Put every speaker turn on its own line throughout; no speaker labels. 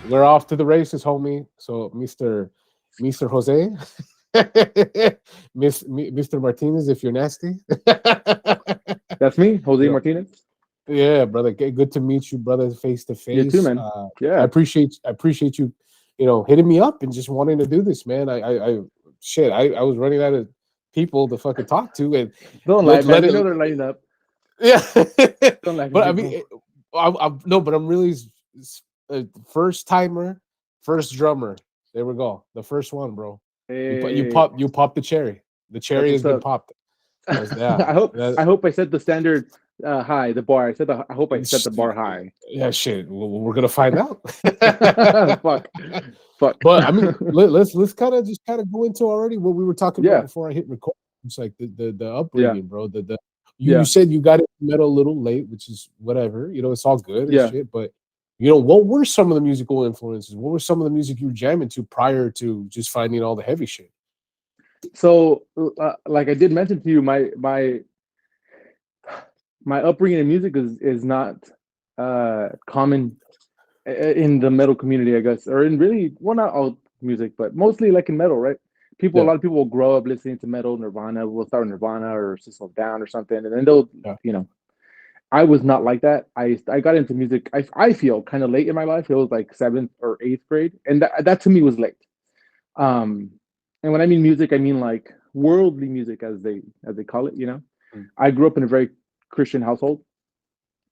we're off to the races, homie. So, Mister Jose, Mr. Martinez, if you're nasty.
That's me, Jose
Yo,
Martinez.
yeah, brother. Good to meet you, brother, face to
You too,
face.
man.
I
Yeah.
appreciate you, hitting me up and just wanting to do this, man. I was running out of people to fucking talk to, and
Don't lie,
let
man. We
it,
know they're lining up.
yeah.
Don't lie to
But I mean,
people.
no, but I'm really first timer, first drummer. There we go, the first one, bro.
Hey,
You pop the cherry. The
that's
cherry has
what's
been
up.
popped. That's yeah.
I hope
That,
I hope I set the standard high, the bar. I hope I set the bar high.
yeah, shit. We're gonna find out.
Fuck. Fuck.
But I mean, let's kind of go into already what we were talking about
Yeah.
before I hit record. It's like the
Yeah.
upbringing, bro. The you
Yeah.
said you got into metal a little late, which is whatever. It's all good and
Yeah.
shit. But what were some of the musical influences? What were some of the music you were jamming to prior to just finding all the heavy shit?
So, like I did mention to you, my upbringing in music is not common in the metal community, I guess, or in really, well, not all music, but mostly like in metal, right? A
Yeah,
lot of people will grow up listening to metal. Nirvana, will start with Nirvana or System of a Down or something, and then they'll,
yeah.
you know, I was not like that. I got into music. I feel kind of late in my life. It was like seventh or eighth grade, and that to me was late. Um, and when I mean music, I mean like worldly music, as they call it.
Mm.
I grew up in a very Christian household,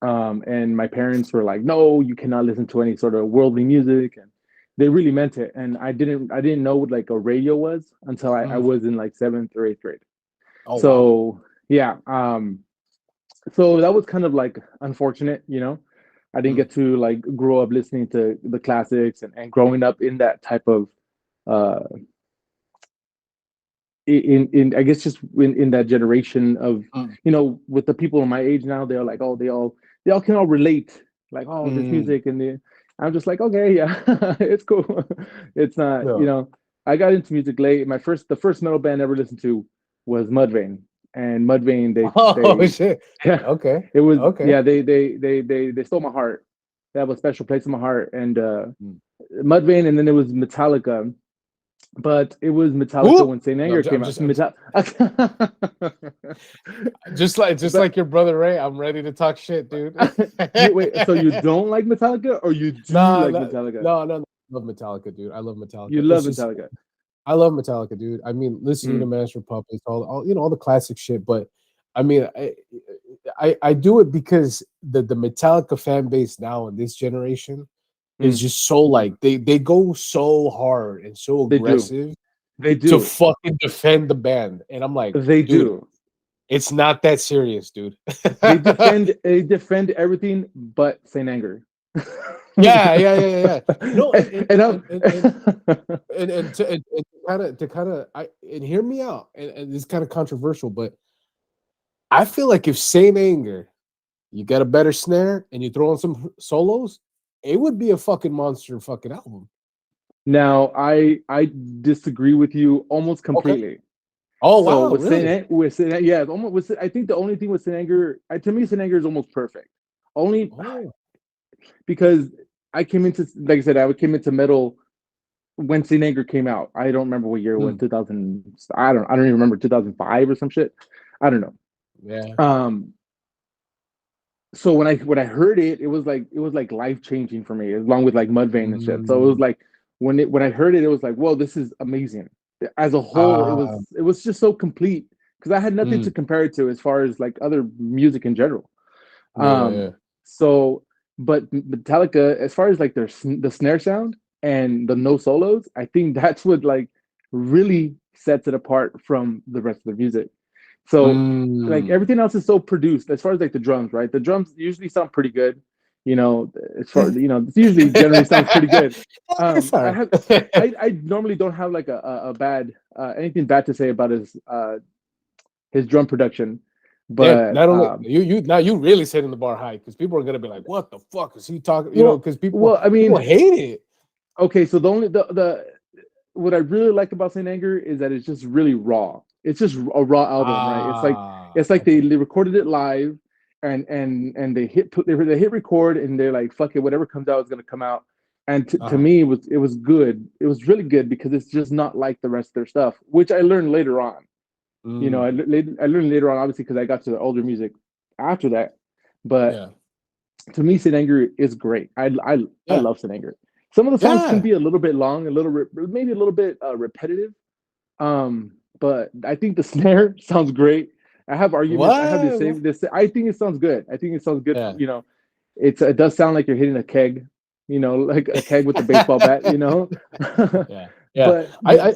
and my parents were like, "No, you cannot listen to any sort of worldly music," and they really meant it. And I didn't know what like a radio was until I
Mm.
was in like seventh or eighth grade.
Oh wow.
So yeah, so that was kind of like unfortunate. I didn't
Mm.
get to like grow up listening to the classics and growing up in that type of uh in I guess just in that generation of
Mm.
with the people in my age now. They're like, oh, they all can all relate, like, oh, this
Mm.
music. I'm just like, okay, yeah. It's cool. It's not,
Yeah.
I got into music late. The first metal band I ever listened to was Mudvayne. And Mudvayne,
Oh
they
shit.
yeah,
Okay.
it was,
Okay.
yeah, they stole my heart. They have a special place in my heart. And
Mm.
Mudvayne, and then it was Metallica. But it was Metallica
Who?
when Saint
No,
Anger came out.
just
But
like your brother Ray. I'm ready to talk shit, dude.
you wait, so you don't like Metallica, or you do
No,
like
no,
Metallica?
no, no, no. I love Metallica, dude. I love
You
Metallica.
love
It's just
Metallica.
I love Metallica, dude. I mean, listening to
Mm,
Master of Puppets, all the classic shit. But I mean, I do it because the Metallica fan base now in this generation is
mm.
just so like they go so hard and so
They do.
aggressive
They
to
do.
fucking defend the band, and I'm like,
They
dude,
do.
it's not that serious, dude.
They defend everything but Saint Anger.
Yeah, yeah, yeah, yeah, yeah. No,
and I'm
and to kind of I and hear me out, and it's kind of controversial, but I feel like if Saint Anger, you got a better snare and you throw on some solos, it would be a fucking monster fucking album.
now I disagree with you almost
Okay.
completely.
Oh
So
wow, really?
Yeah, almost I think the only thing with Saint Anger, to me, Saint Anger is almost perfect. Only
Oh.
because I came into, like I said, I came into metal when Saint Anger came out. I don't remember what year it was.
Hmm.
2000. I don't even remember 2005 or some shit. I don't know.
Yeah.
Um. So when I heard it, it was like life changing for me, along with like Mudvayne and shit. So it was
Mm.
like when I heard it, it was like, whoa, this is amazing. As a whole, it was
Ah.
it was just so complete because I had nothing
Mm.
to compare it to as far as like other music in general.
Yeah, yeah,
Um.
yeah.
So, but Metallica, as far as like the snare sound and the no solos, I think that's what like really sets it apart from the rest of the music. So like
Mm.
everything else is so produced as far as like the drums, right? The drums usually sound pretty good, as far it usually generally sounds pretty good.
It's
I
all
have
right.
I normally don't have like a bad anything bad to say about his drum production,
Damn,
but
not only you now you really setting the bar high because people are gonna be like, "What the fuck is he talking?"
well
Because people
well I
people
mean,
hate it.
okay, so the only the what I really like about Saint Anger is that it's just really raw. It's just a raw album, right? It's like they
Okay.
recorded it live, and they hit record, and they're like, fuck it, whatever comes out is gonna come out. And to
Uh-huh.
me, it was good. It was really good because it's just not like the rest of their stuff, which I learned later on.
Mm,
I learned later on, obviously, because I got to the older music after that. But
yeah.
to me, St. Anger is great. I
Yeah.
love St. Anger. Some of the songs can
Yeah.
be a little bit long, maybe a little bit repetitive. But I think the snare sounds great. I have arguments. I have the
What?
same. This I think it sounds good. I think it sounds good.
Yeah.
It does sound like you're hitting a keg. Like a keg with a baseball bat.
Yeah, yeah.
But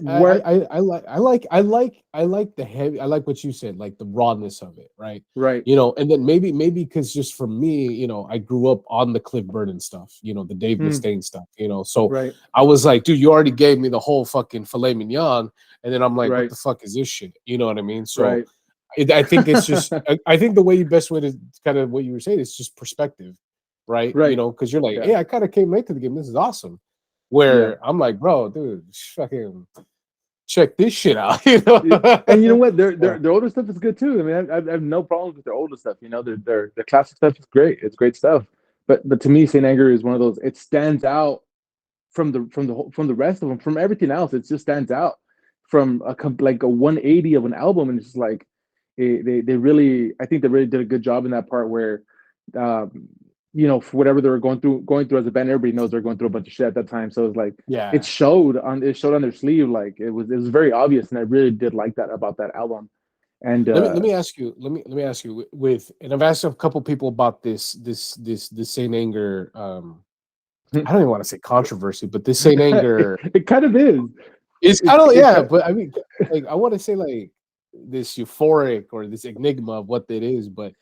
where
I like the heavy. I like what you said, like the rawness of it, right?
right,
And then maybe because just for me, I grew up on the Cliff Burton stuff, the Dave
mm,
Mustaine stuff, so
right,
I was like, dude, you already gave me the whole fucking filet mignon, and then I'm like, what
right,
the fuck is this shit? You know what I mean? So
right,
I think it's just, I think the way you best way to kind of what you were saying is just perspective, right?
right.
Because you're like,
Yeah,
hey, I kind of came late to the game. This is awesome.
yeah.
Where I'm like, bro, dude, fucking check this shit out. You know?
And you know what?
Yeah.
Their older stuff is good too. I mean, I have no problems with their older stuff. Their classic stuff is great. It's great stuff. But to me, Saint Anger is one of those. It stands out from the rest of them. From everything else, it just stands out from like a 180 of an album, and it's just like they really. I think they really did a good job in that part where, um, for whatever they were going through as a band, everybody knows they're going through a bunch of shit at that time. So it's like
Yeah.
it showed on their sleeve, like it was very obvious, and I really did like that about that album. And
Let me ask you. Let me ask you with, and I've asked a couple people about this Saint Anger. I don't even want to say controversy, but this Saint Anger
it kind of is.
is
It,
kind of,
it
yeah.
kind
But I mean, like I want to say like this euphoric or this enigma of what it is, but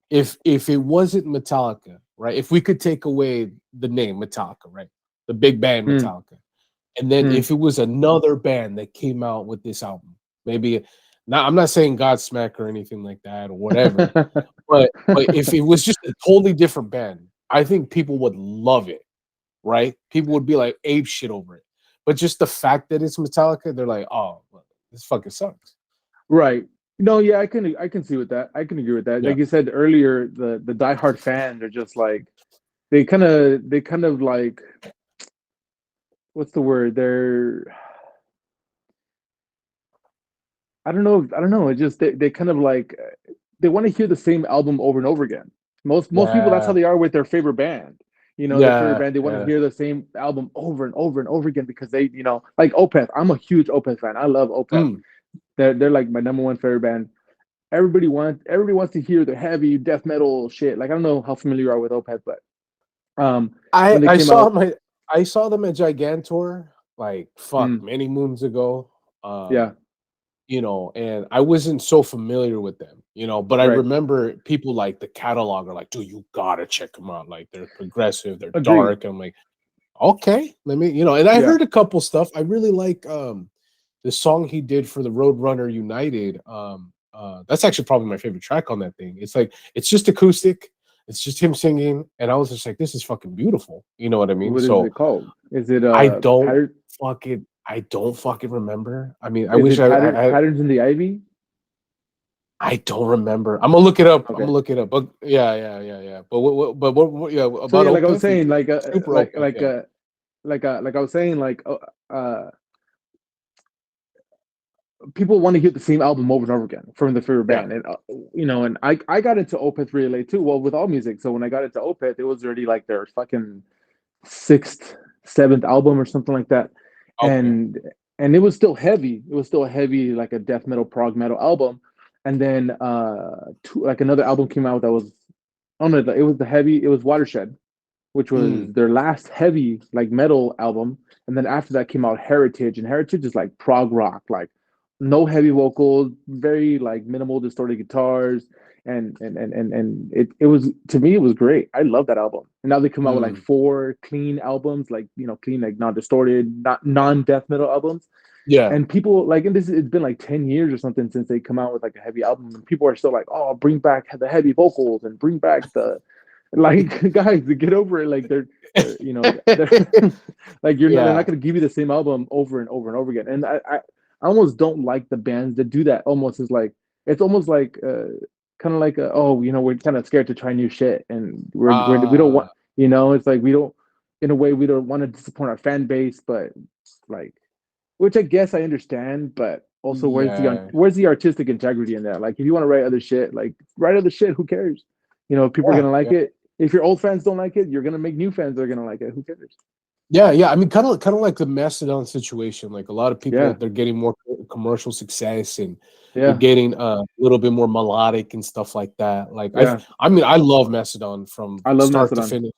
if it wasn't Metallica, right? If we could take away the name Metallica, right? The big band
mm,
Metallica. And then
mm.
if it was another band that came out with this album, maybe now I'm not saying Godsmack or anything like that or whatever, but if it was just a totally different band, I think people would love it, right? People would be like ape shit over it. But just the fact that it's Metallica, they're like, oh, well, this fucking sucks.
Right. No, yeah, I can see with that. I can agree with that.
Yeah.
Like you said earlier, the diehard fans are just like they kind of like what's the word? I don't know. It just they kind of like they want to hear the same album over and over again. Most people that's how
Yeah.
they are with their favorite band. Their favorite
Yeah.
band, they want to
Yeah.
hear the same album over and over and over again because like Opeth. I'm a huge Opeth fan. I love Opeth.
Mm.
They're like my number one favorite band. Everybody wants to hear the heavy death metal shit. Like I don't know how familiar you are with Opeth, but
I
when they
I
came
saw
out,
my I saw them at Gigantor like fuck
mm,
many moons ago.
yeah,
And I wasn't so familiar with them, but I
right,
remember people like the catalog are like, dude, you gotta check them out. Like they're progressive, they're
agreed,
dark. I'm like, okay, let me, and I
yeah,
heard a couple stuff. I really like the song he did for the Roadrunner United. That's actually probably my favorite track on that thing. It's like it's just acoustic, it's just him singing, and I was just like, this is fucking beautiful. You know what I mean?
what is
So
it called? Is it
I don't
pattern?
I don't fucking remember. I mean, I
Is
wish
it
I
patterns in the ivy?
I don't remember. I'm gonna look it up. I'm
Okay.
gonna look it up. But yeah, yeah, yeah, yeah. But what yeah,
So
about
yeah, like I was
Opeth?
saying,
Super Opeth, yeah.
like I was saying, people want to hear the same album over and over again from the favorite
Yeah.
band, and I got into Opeth really late too. Well, with all music, so when I got into Opeth, it was already like their fucking sixth, seventh album or something like that,
Okay.
and and it was still heavy. It was still heavy, like a death metal, prog metal album, and then like another album came out that was, oh no, it was the heavy. It was Watershed, which was
Mm,
their last heavy like metal album. And then after that came out Heritage, and Heritage is like prog rock, like no heavy vocals, very like minimal distorted guitars, and it was, to me it was great. I love that album. And now they come out with like
mm.
four clean albums, like clean, like non distorted, not non death metal albums.
Yeah.
And people like, and this it's been like 10 years or something since they come out with like a heavy album, and people are still like, oh, bring back the heavy vocals and bring back the like guys, get over it. Like they're like they're
Yeah.
not going to give you the same album over and over and over again. And I almost don't like the bands that do that. Almost is like, it's almost like kind of like oh, we're kind of scared to try new shit, and we don't want,
Ah,
it's like we don't. in a way we don't want to disappoint our fan base, but like, which I guess I understand, but also
Yeah,
where's the artistic integrity in that? Like, if you want to write other shit, like write other shit. Who cares? You know, people are
yeah,
gonna like
yeah.
it. If your old fans don't like it, you're gonna make new fans that are gonna like it. Who cares?
Yeah, yeah. I mean, kind of like the Mastodon situation. Like a lot of people,
Yeah,
they're getting more commercial success, and they're
yeah,
getting a little bit more melodic and stuff like that. Like
yeah.
I mean, I love Mastodon from
I love
start to
Mastodon.
finish.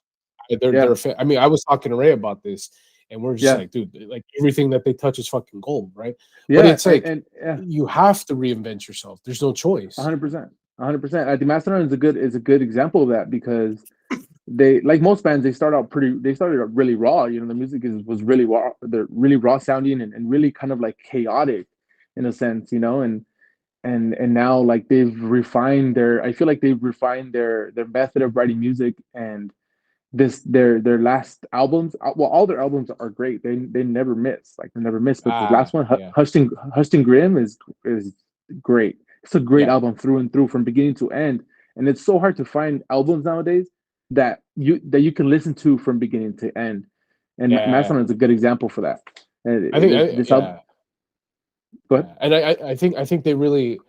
Yeah,
I mean, I was talking to Ray about this, and we're just
yeah,
like, dude, like everything that they touch is fucking gold, right? But
yeah,
it's like
and yeah,
you have to reinvent yourself. There's no choice.
100%, 100%. I think Mastodon is a good example of that because they, like most bands, they started out really raw. You know, the music was really raw. They're really raw sounding and really kind of like chaotic in a sense, you know, and now like I feel like they've refined their method of writing music. And their last albums, well, all their albums are great. They never miss, like they never miss. But the last
Ah,
one,
yeah,
Hushed and Grim, is great. It's a great
yeah,
album through and through from beginning to end. And it's so hard to find albums nowadays that you can listen to from beginning to end. And
yeah.
Mastodon is a good example for that.
I think,
This album,
yeah,
but
yeah. And I think they really,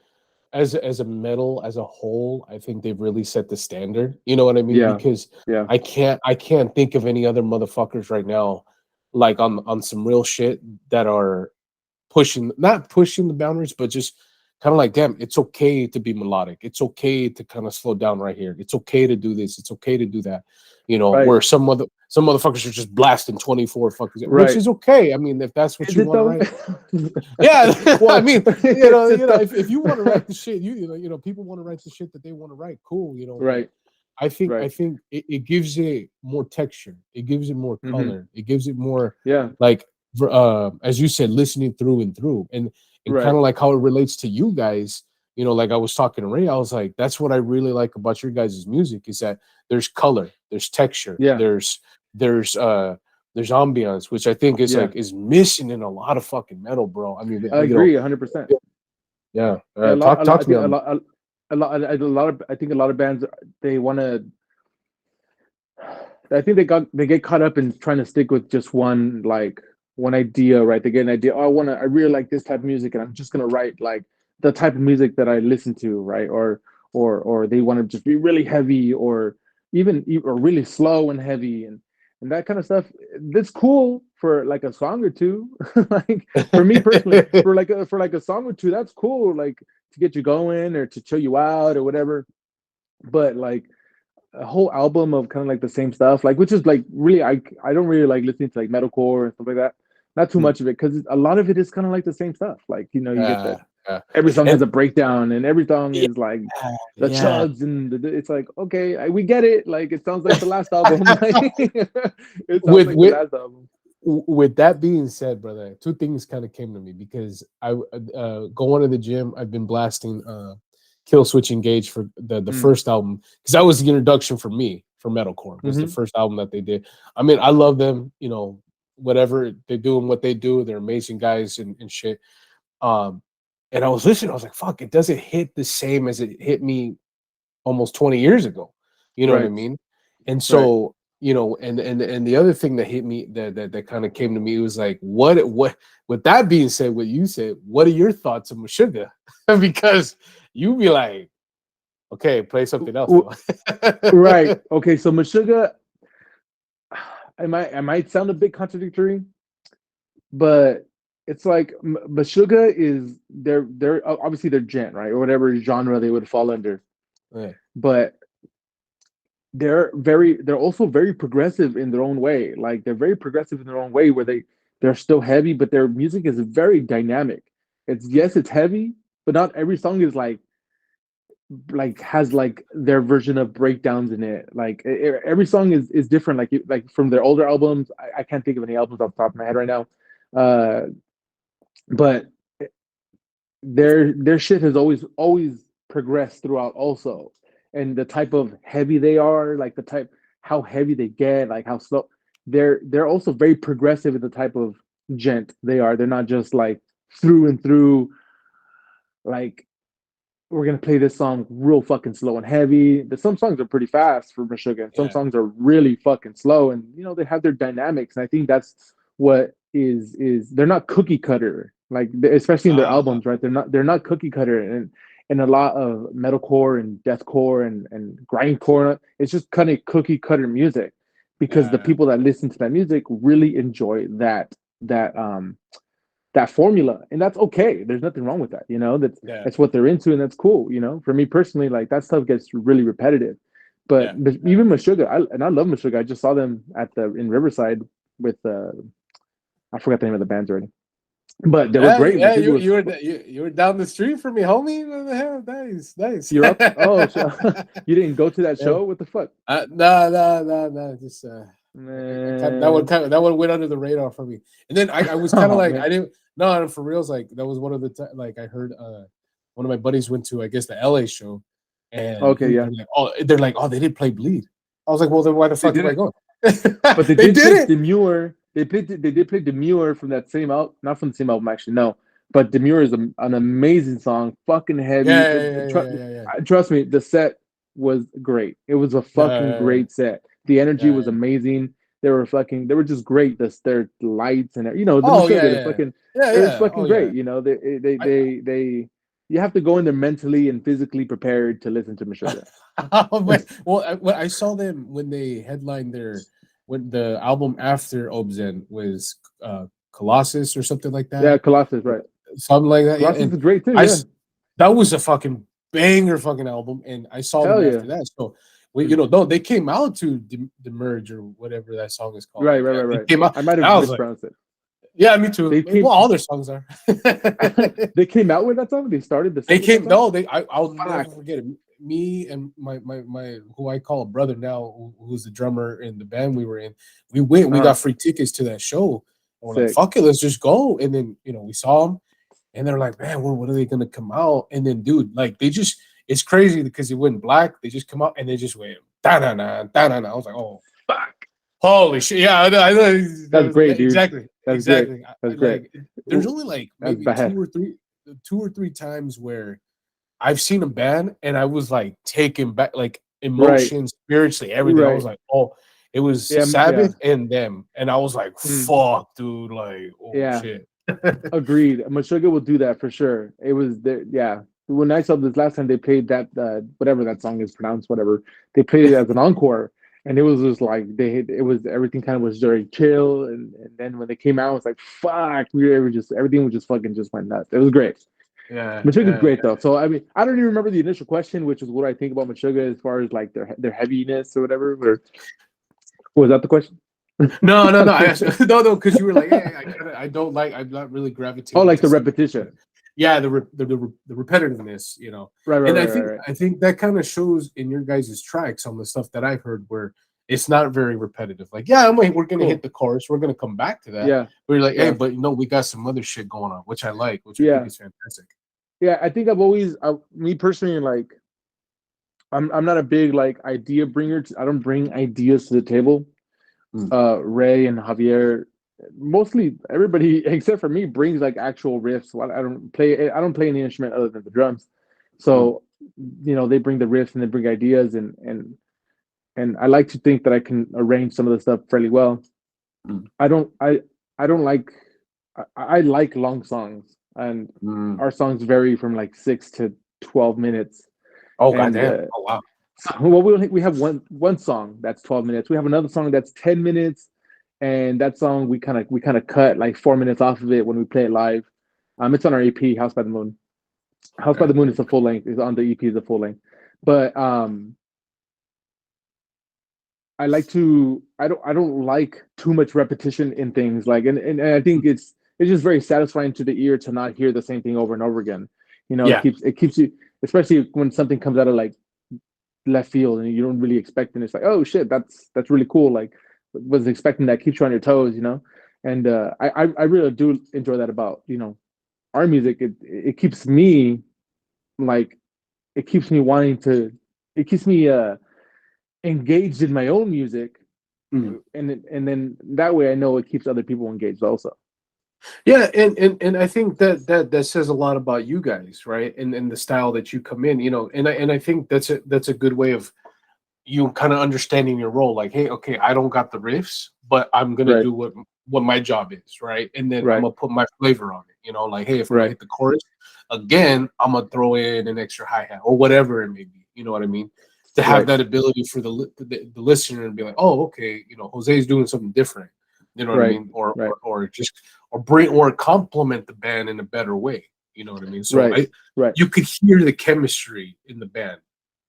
as a metal as a whole, I think they've really set the standard. You know what I mean?
yeah,
Because
yeah,
I can't think of any other motherfuckers right now, like on some real shit that are pushing, not pushing the boundaries, but just kind of like, damn, it's okay to be melodic. It's okay to kind of slow down right here. It's okay to do this. It's okay to do that. You know,
right,
where some motherfuckers are just blasting 24 fucking, which
right.
is okay. I mean, if that's what
Is
you
it
want to
though?
write, yeah, I
Well,
mean,
is it though?
if you want to write the shit, people want to write the shit that they want to write, cool, but
Right,
I
right.
think it gives it more texture, it gives it more
Hmm.
color, it gives it more
Yeah,
like as you said, listening through and through, and kind
right.
of like how it relates to you guys. Like I was talking to Ray, I was like, that's what I really like about your guys' music is that there's color, there's texture,
Yeah,
there's there's ambiance, which I think
yeah.
is missing in a lot of fucking metal, bro. I mean,
I agree 100%.
yeah.
Yeah,
Talk
I
to me
think
on.
a lot of I think a lot of bands, they want to. I think they get caught up in trying to stick with just one idea, right? They get an idea. Oh, I really like this type of music, and I'm just gonna write like the type of music that I listen to, right? Or they want to just be really heavy, or or really slow and heavy, and that kind of stuff. That's cool for like a song or two. Like for me personally, for like a song or two, that's cool. Like to get you going or to chill you out or whatever. But like a whole album of kind of like the same stuff, like which is like really I don't really like listening to like metalcore and stuff like that. Not too much of it because a lot of it is kind of like the same stuff. Like you get that
Yeah, yeah,
every song has
and
a breakdown and every song
yeah,
is like the
yeah.
chugs and it's like okay, we get it. Like it sounds like the last album. Like it sounds
with
like the
with
last album.
with that being said, brother, two things kind of came to me because I going to the gym. I've been blasting Kill Switch Engage for the
Mm.
first album because that was the introduction for me for metalcore. Was the
Hmm.
first album that they did. I mean, I love them. Whatever they're doing, what they do, they're amazing guys and shit. Um, and I was listening. I was like, "Fuck! It doesn't hit the same as it hit me almost 20 years ago." You know what I
Right,
mean? And
right.
so, and the other thing that hit me that kind of came to me was like, what with that being said, what you said, what are your thoughts on Meshuggah? Because you be like, okay, play something else, bro.
Right. Okay. So Meshuggah, I might sound a bit contradictory, but it's like Meshuggah is they're obviously they're gent, right, or whatever genre they would fall under,
Yeah.
but they're also very progressive in their own way. Like they're very progressive in their own way where they're still heavy, but their music is very dynamic. It's yes, it's heavy, but not every song is like has like their version of breakdowns in it. Like every song is different. Like from their older albums, I can't think of any albums off the top of my head right now. But their shit has always progressed throughout also, and the type of heavy they are, like the type how heavy they get, like how slow. They're also very progressive in the type of gent they are. They're not just like through and through like we're gonna play this song real fucking slow and heavy. Some songs are pretty fast for Meshuggah, and some
Yeah.
songs are really fucking slow, and you know they have their dynamics. And I think that's what is they're not cookie cutter, like especially in their
Uh,
albums, right? They're not cookie cutter, and a lot of metalcore and deathcore and grindcore. It's just kind of cookie cutter music because the
yeah.
people that listen to that music really enjoy that formula, and that's okay. There's nothing wrong with that, you know.
Yeah.
That's what they're into, and that's cool, you know. For me personally, like that stuff gets really repetitive, but
Yeah.
even Meshuggah, I love Meshuggah. I just saw them at the in Riverside with I forgot the name of the bands already, but they were
Yeah,
great.
yeah,
Meshuggah was
you were down the street from me, homie. What the hell? Nice, nice.
you're up. Oh, so, you didn't go to that
Yeah.
show? What the fuck,
No, no, no, no. Just
man?
that one went under the radar for me. And then I was kind of
Oh
like
man.
I didn't no for reals. Like that was one of the like I heard one of my buddies went to I guess the LA show, and
Okay, yeah,
they're like oh they did play Bleed. I was like well then why the
they
fuck am I
didn't,
going?
but they
They
did play
did it.
Demure. They did play Demure from that same album, not from the same album actually. No, but Demure is an amazing song, fucking heavy.
Yeah, yeah, yeah, yeah, yeah, yeah.
Trust me, the set was great. It was a fucking
Yeah,
great set. The energy
yeah,
was
yeah.
amazing. They were just great. Their lights and you know the
Oh yeah,
Meshuggah,
yeah, yeah,
they're
yeah. Oh
fucking
yeah.
great. You know
I,
they you have to go in there mentally and physically prepared to listen to Meshuggah.
When I saw them when they headlined their when the album after Obzen was Colossus or something like
Yeah,
that,
Colossus, right?
something like that. Yeah,
Colossus
and
is great too.
I
Yeah,
s- that was a fucking banger fucking album, and I saw them
hell yeah.
after that. So we, you know, no, they came out to the merge or whatever that song is called.
Right,
Like
right, right,
they
right.
came out,
I might
and
have
I was like,
mispronounced it.
yeah, me too.
They
Well,
came
all their songs are.
they came out with that song. They started the
They
set with that
came
song.
no, I'll never
Fuck.
forget it. Me and my who I call a brother now, who's the drummer in the band we were in. We went, we
Uh-huh.
got free tickets to that show. And we're like,
Sick.
fuck it, let's just go. And then you know, we saw them and they're like, man, when are they gonna come out? And then dude, like they just it's crazy because it went black, they just come out and they just went da da da da da. I was like, oh
Fuck.
holy shit. Yeah, I know
That's great, dude.
exactly.
That's great.
Exactly.
That's great.
Like there's only like
That's
maybe
bad.
two or three times where I've seen a band and I was like taken back, like
Right.
emotions, spiritually, everything. I was
Right.
like, oh, it was
Yeah. Yeah.
Sabbath and them. And I was like,
Mm,
fuck, dude, like, oh
yeah.
shit.
Agreed. Meshuggah will do that for sure. It was there. Yeah. When I saw this last time, they played that whatever that song is pronounced, whatever they played it as an encore, and it was just like it was everything kind of was very chill, and then when they came out, it was like fuck, we were just everything was just fucking just went nuts. It was great.
Yeah,
Meshuggah's
yeah.
great though. So I mean, I don't even remember the initial question, which is what I think about Meshuggah as far as like their heaviness or whatever. Or was that the question?
No, no, no. I asked, no, because you were like, hey, I don't like, I'm not really
Oh,
gravitating
like
to
the
some,
repetition.
yeah, the repetitiveness, you know.
Right, right,
And
right, right, right.
I think that kind of shows in your guys' tracks on the stuff that I've heard where it's not very repetitive. Like, yeah, we're gonna hit
Cool.
the chorus, we're gonna come back to that.
Yeah,
But you're like, hey,
yeah,
but you know, we got some other shit going on, which I like, which I think
yeah,
is fantastic.
yeah. I think I've always, me personally, like I'm not a big like idea bringer. I don't bring ideas to the table.
Mm.
Ray and Javier, mostly everybody except for me brings like actual riffs. Well, I don't play any instrument other than the drums.
Mm.
So, you know, they bring the riffs and they bring ideas and I like to think that I can arrange some of the stuff fairly well.
Mm.
I don't I don't like I like long songs and
Mm.
our songs vary from like 6 to 12 minutes.
Oh
And
goddamn! Oh wow!
well, we have one song that's 12 minutes. We have another song that's 10 minutes, and that song we kind of cut like 4 minutes off of it when we play it live. It's on our EP, House by the Moon. House by
Okay.
the Moon is a full length. Is on the EP is a full length, but I don't like too much repetition in things like and I think it's just very satisfying to the ear to not hear the same thing over and over again. You know,
Yeah.
it keeps you, especially when something comes out of like left field and you don't really expect it. It's like, oh shit, that's really cool. Like was expecting that, keeps you on your toes, you know. And I really do enjoy that about, you know, our music. It keeps me like it keeps me wanting to it keeps me engaged in my own music,
Mm.
and then that way I know it keeps other people engaged also.
Yeah, and I think that says a lot about you guys, right? And the style that you come in, and I think that's a good way of you kind of understanding your role. Like, hey, okay, I don't got the riffs, but I'm gonna
Right,
do what my job is, right? And then I'm
right,
gonna put my flavor on it. Like, hey, if I'm gonna
right,
hit the chorus again, I'm gonna throw in an extra hi hat or whatever it may be. You know what I mean? To have
right,
that ability for the listener to be like, oh, okay, Jose's doing something different. You know what I
right,
mean? Or
right,
or, or just or bring or complement the band in a better way. You know what I mean? So
right, right.
you could hear the chemistry in the band.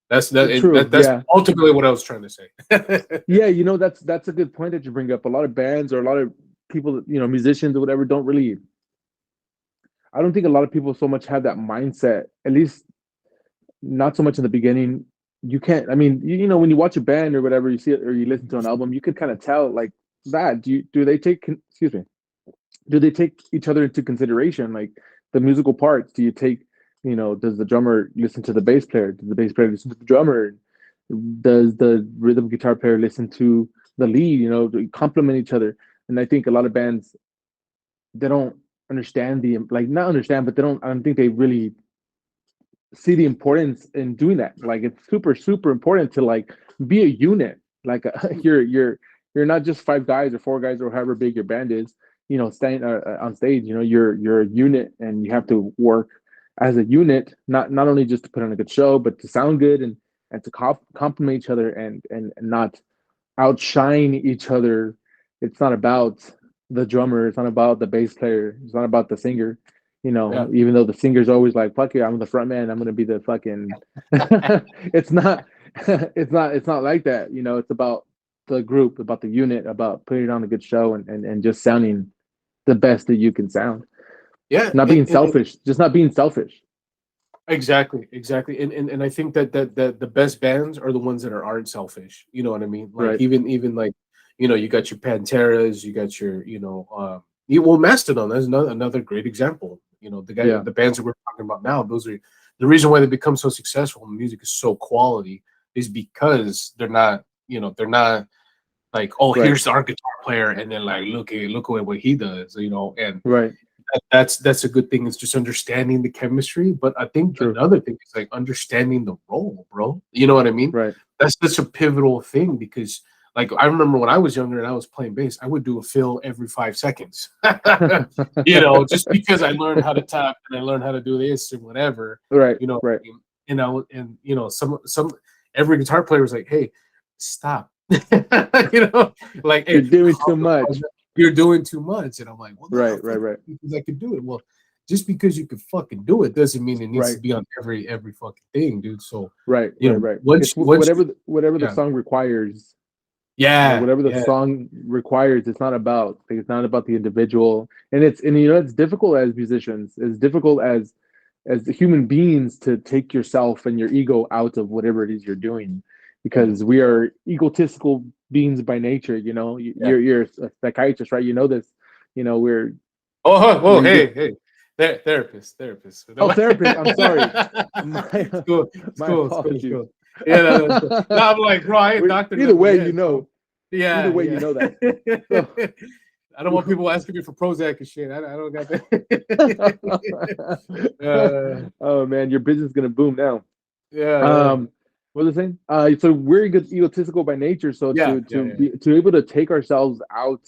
True.
That's
Yeah.
ultimately what I was trying to say.
Yeah, that's a good point that you bring up. A lot of bands or a lot of people, musicians or whatever, don't really. I don't think a lot of people so much have that mindset. At least not so much in the beginning. You can't. I mean, when you watch a band or whatever, you see it or you listen to an album, you could kind of tell like that. Do they take? Excuse me. Do they take each other into consideration? Like the musical parts. Do you take? Does the drummer listen to the bass player? Does the bass player listen to the drummer? Does the rhythm guitar player listen to the lead? To complement each other. And I think a lot of bands, they don't understand the like not understand, but they don't. I don't think they really see the importance in doing that. Like it's super super important to like be a unit. Like you're not just five guys or four guys or however big your band is. Staying on stage. You're a unit and you have to work as a unit, not only just to put on a good show, but to sound good and to complement each other and not outshine each other. It's not about the drummer. It's not about the bass player. It's not about the singer.
Yeah,
Even though the singer's always like, "Fuck it, I'm the front man. I'm gonna be the fucking." it's not. It's not like that. It's about the group, about the unit, about putting on a good show and just sounding the best that you can sound.
yeah,
Not being selfish. Just not being selfish.
exactly, and I think that the best bands are the ones that aren't selfish. You know what I mean? Like
Right.
even like you got your Panteras, you got your well, Mastodon. That's another great example.
Yeah.
The bands that we're talking about now. Those are the reason why they become so successful. And music is so quality is because they're not like, oh,
Right.
here's our guitar player, and then like look at what he does. And
Right.
that's a good thing. It's just understanding the chemistry. But I think
True.
another thing is like understanding the role, bro. You know what I mean?
Right.
That's such a pivotal thing because like I remember when I was younger and I was playing bass, I would do a fill every 5 seconds. Just because I learned how to tap and I learned how to do this and whatever.
Right.
You know,
Right.
some every guitar player was like, "Hey, stop." Like,
You're
hey,
doing too much.
you're doing too much. And I'm like, well, no,
Right. Right.
fuck,
Right.
because I could do it. Well, just because you could fucking do it doesn't mean it needs
Right.
to be on every fucking thing, dude. So,
Right. Right. Right.
once
It's
once
whatever the
yeah,
song requires.
yeah,
Whatever the
yeah,
song requires. It's not about the individual, and it's difficult as musicians. It's difficult as human beings to take yourself and your ego out of whatever it is you're doing,
yeah,
because we are egotistical beings by nature.
yeah.
You're a psychiatrist, right? You know this. We're
Oh,
we're ego.
hey, hey. Therapist.
Oh, therapist. I'm sorry. My
It's cool. It's
my
cool. It's cool. It's
apologies.
cool. Yeah, no, it's cool. No, I'm like, bro, I ain't doctor
Either
level
way,
yet. So
either
yeah,
way,
yeah.
that. So,
I don't want people asking me for Prozac and shit. I don't got that.
oh man, your business is gonna boom now.
Yeah,
Um, what was I saying? So we're egotistical by nature. So
yeah,
to able to take ourselves out,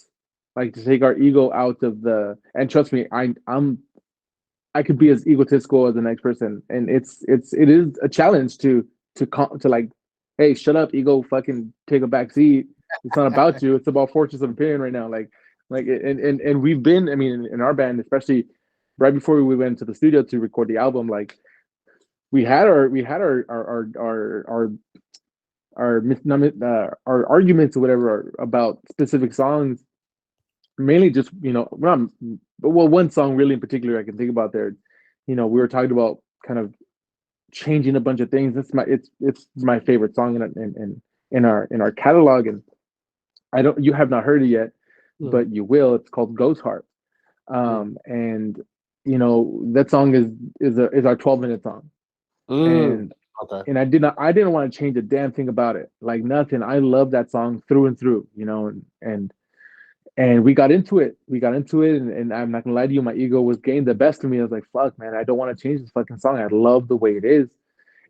like to take our ego out of the, and trust me, I could be as egotistical as the next person, and it is a challenge to like, hey, shut up, ego, fucking take a back seat. It's not about you. It's about Fortress of Empyrean right now. Like, and we've been, I mean, in our band, especially right before we went to the studio to record the album, like our arguments or whatever about specific songs, mainly just not, well, one song really in particular I can think about there. We were talking about kind of changing a bunch of things. It's my favorite song in our catalog, and I don't you have not heard it yet,
yeah.
but you will. It's called Ghost Heart.
Mm.
And that song is our 12-minute song.
Mm.
And
Okay.
I didn't want to change a damn thing about it. Like nothing. I love that song through and through, And we got into it. And I'm not gonna lie to you, my ego was getting the best of me. I was like, fuck, man, I don't want to change this fucking song. I love the way it is.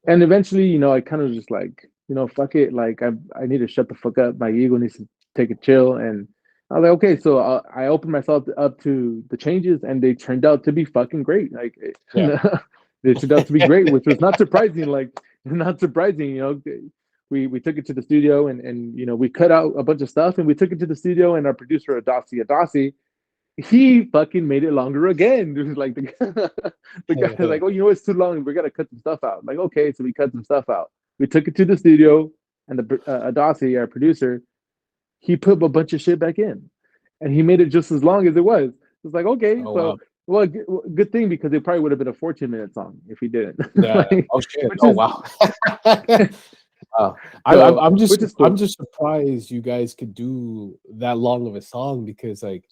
And eventually, I kind of just like, fuck it. Like I need to shut the fuck up. My ego needs to take a chill. And I was like, okay. So I opened myself up to the changes, and they turned out to be fucking great. Like
Yeah.
they turned out to be great, which was not surprising. Like not surprising. We took it to the studio, and we cut out a bunch of stuff, and we took it to the studio, and our producer Adasi, he fucking made it longer again. It was like the guy was like, oh, it's too long. We gotta cut some stuff out. Like, okay, so we cut some stuff out. We took it to the studio, and the Adasi, our producer, he put a bunch of shit back in, and he made it just as long as it was. It's like, okay,
Oh,
so
wow.
well, good thing, because it probably would have been a 14-minute song if he didn't.
Yeah.
Like,
Oh shit.
which
Oh
is
wow. Wow.
so,
I'm
which
just
is cool.
surprised you guys could do that long of a song, because like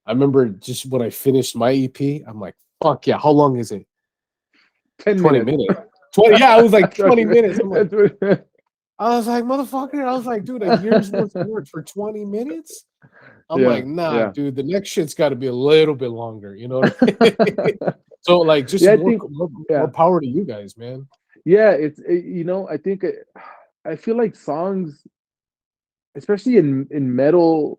I remember just when I finished my EP, I'm like, fuck yeah, how long is it?
10
20
minutes.
minutes. 20, yeah, I was like 20 minutes.
That's what-
I was like, motherfucker. I was like, dude, a year's worth of work for 20 minutes? I'm
yeah,
like, nah,
yeah.
dude, the next shit's got to be a little bit longer. You know what I mean? So, like, just
Yeah, I
more,
think,
more,
yeah,
more power to you guys, man.
yeah. I think I feel like songs, especially in metal,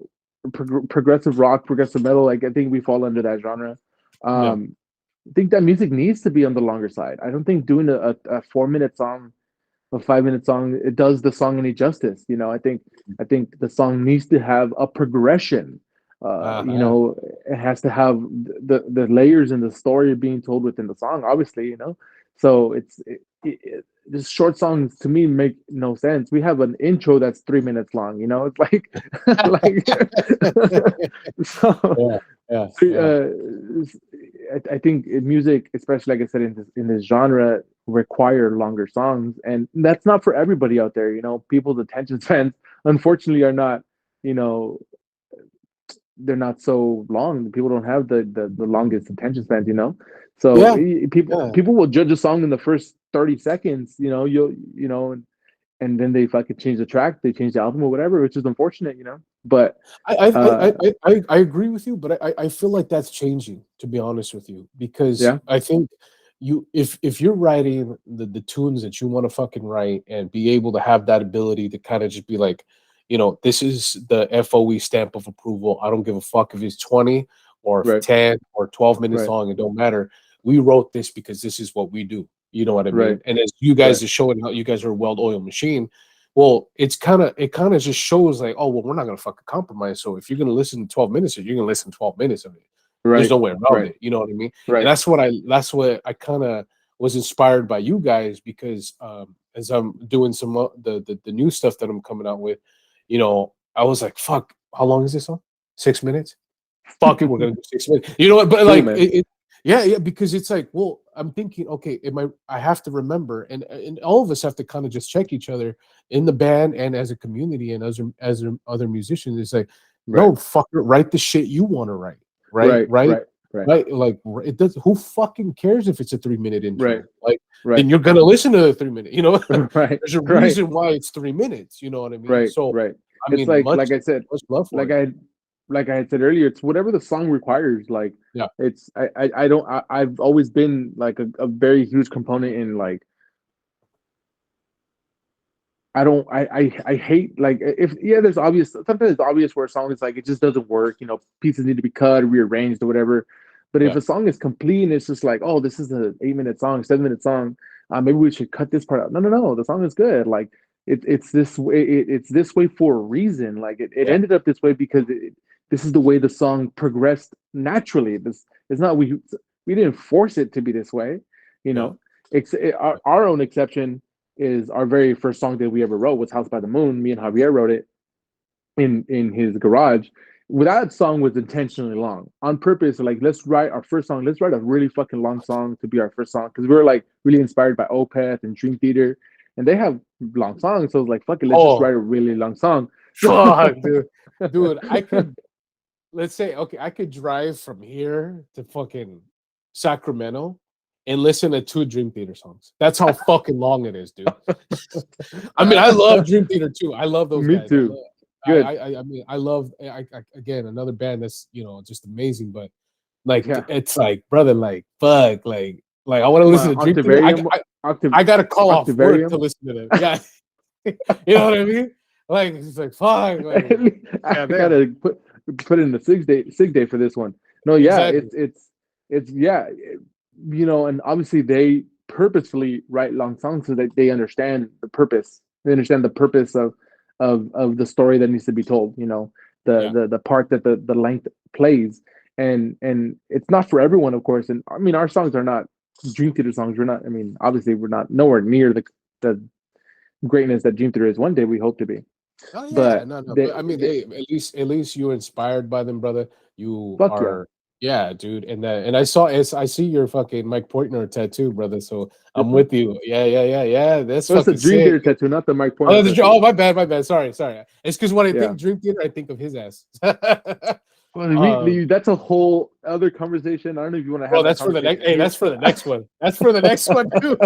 progressive rock, progressive metal. Like, I think we fall under that genre.
Yeah.
I think that music needs to be on the longer side. I don't think doing a 4-minute song, a 5-minute song, it does the song any justice. I think the song needs to have a progression.
Uh-huh.
It has to have the layers in the story being told within the song, obviously. So just short songs to me make no sense. We have an intro that's 3 minutes long. It's like like so
Yeah. Yeah. Yeah.
uh, I think music, especially like I said in this genre, require longer songs, and that's not for everybody out there. People's attention spans, unfortunately, are not. You know, they're not so long. People don't have the longest attention spans. So
Yeah.
people
Yeah.
people will judge a song in the first 30 seconds. And then they fucking change the track, they change the album or whatever, which is unfortunate. But
I I,
uh,
I, I, I agree with you, but I feel like that's changing, to be honest with you, because
yeah,
I think if you're writing the tunes that you want to fucking write and be able to have that ability to kind of just be like, this is the FOE stamp of approval. I don't give a fuck if it's 20 or
right,
10 or 12 minutes
right,
long. It don't matter. We wrote this because this is what we do. You know what I
right,
mean? And as you
right,
guys are showing how you guys are a well-oiled machine, well, it kind of just shows like, oh well, we're not gonna fucking compromise. So if you're gonna listen to 12 minutes, you're gonna listen to 12 minutes of it. There's
right,
no way around
right,
it. You know what I mean? And
right,
that's what I kind of was inspired by you guys, because as I'm doing some the new stuff that I'm coming out with, I was like, fuck, how long is this song? 6 minutes? Fuck it, we're gonna do 6 minutes. You know what? But
cool,
like
man.
yeah, yeah, because it's like, well, I'm thinking, okay, I have to remember, and all of us have to kind of just check each other in the band and as a community and as other musicians. It's like,
Right,
no, fucker, write the shit you want to write, right,
right,
right,
right, right,
right. Like it does. Who fucking cares if it's a 3 minute
right,
intro? Like
right,
then you're gonna listen to the 3 minute.
right,
There's a
right,
reason why it's 3 minutes. You know what I mean?
right,
So
right.
I
It's
mean,
like
much
I said,
much love for
like
it.
I had said earlier, it's whatever the song requires. Like,
Yeah.
it's I don't I've always been like a very huge component in, like, I don't I hate, like, if yeah, there's obvious, sometimes it's obvious where a song is like, it just doesn't work, pieces need to be cut, rearranged or whatever. But if
Yeah.
a song is complete and it's just like, oh, this is an 8-minute song, 7-minute song, maybe we should cut this part out. No, no, no, the song is good. Like, it's this way, it's this way for a reason. Like, it
Yeah.
ended up this way because this is the way the song progressed naturally. This it's not, we didn't force it to be this way, you
Yeah.
know. Our own exception is our very first song that we ever wrote was House by the Moon. Me and Javier wrote it in his garage. That song was intentionally long on purpose. Like, let's write our first song. Let's write a really fucking long song to be our first song, because we were like really inspired by Opeth and Dream Theater, and they have long songs. So I was like, fuck it, let's just
Oh,
write a really long song. So
fuck, dude. I could, let's say, okay, I could drive from here to fucking Sacramento and listen to 2 Dream Theater songs. That's how fucking long it is, dude. I mean, I love Dream Theater too. I love those
me
guys. I
too.
love,
Good.
I mean, I love. Again, another band that's just amazing. But like,
Yeah.
it's like, brother, like, fuck, like I want to
Come
listen
on,
to Dream Theater.
Octavarium,
I got to call off work to
Octavarium.
listen to them. Yeah, you know what I mean? Like, it's like, fuck, like,
I
yeah, damn,
gotta put in the sick day for this one. No, yeah,
exactly.
it's yeah, and obviously they purposefully write long songs so that they understand the purpose. They understand the purpose of the story that needs to be told.
Yeah,
The part that the length plays, and it's not for everyone, of course. And I mean, our songs are not Dream Theater songs. We're not. I mean, obviously, we're not nowhere near the greatness that Dream Theater is. One day we hope to be,
oh yeah,
but
no.
they,
But I mean,
they
hey, at least you're inspired by them, brother. You
fuck yeah.
are, yeah, dude. And I see your fucking Mike Portner tattoo, brother. So
This
I'm
one?
with you. Yeah. That's
Oh, it's a
fucking
Dream
sick.
Theater tattoo, not the Mike
Oh,
Portner tattoo.
oh, my bad, my bad. Sorry. It's because when I
Yeah.
think Dream Theater, I think of his ass.
Well,
um,
that's a whole other conversation. I don't know if you want to
bro,
have that
that's for the next.
conversation
Hey,
here.
that's for the next one. That's for the next one, too,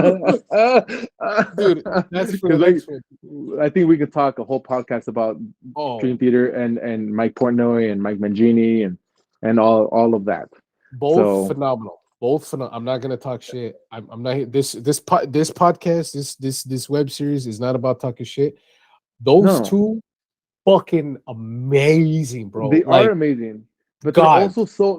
dude. That's for the
Because
next one.
I think we could talk a whole podcast about Dream
Oh,
Theater and Mike Portnoy and Mike Mangini and all of that.
both
So
phenomenal. Both phenomenal. I'm not gonna talk shit. I'm not this podcast, this web series is not about talking shit. Those
no,
two fucking amazing, bro.
they are
Like,
amazing, but
God.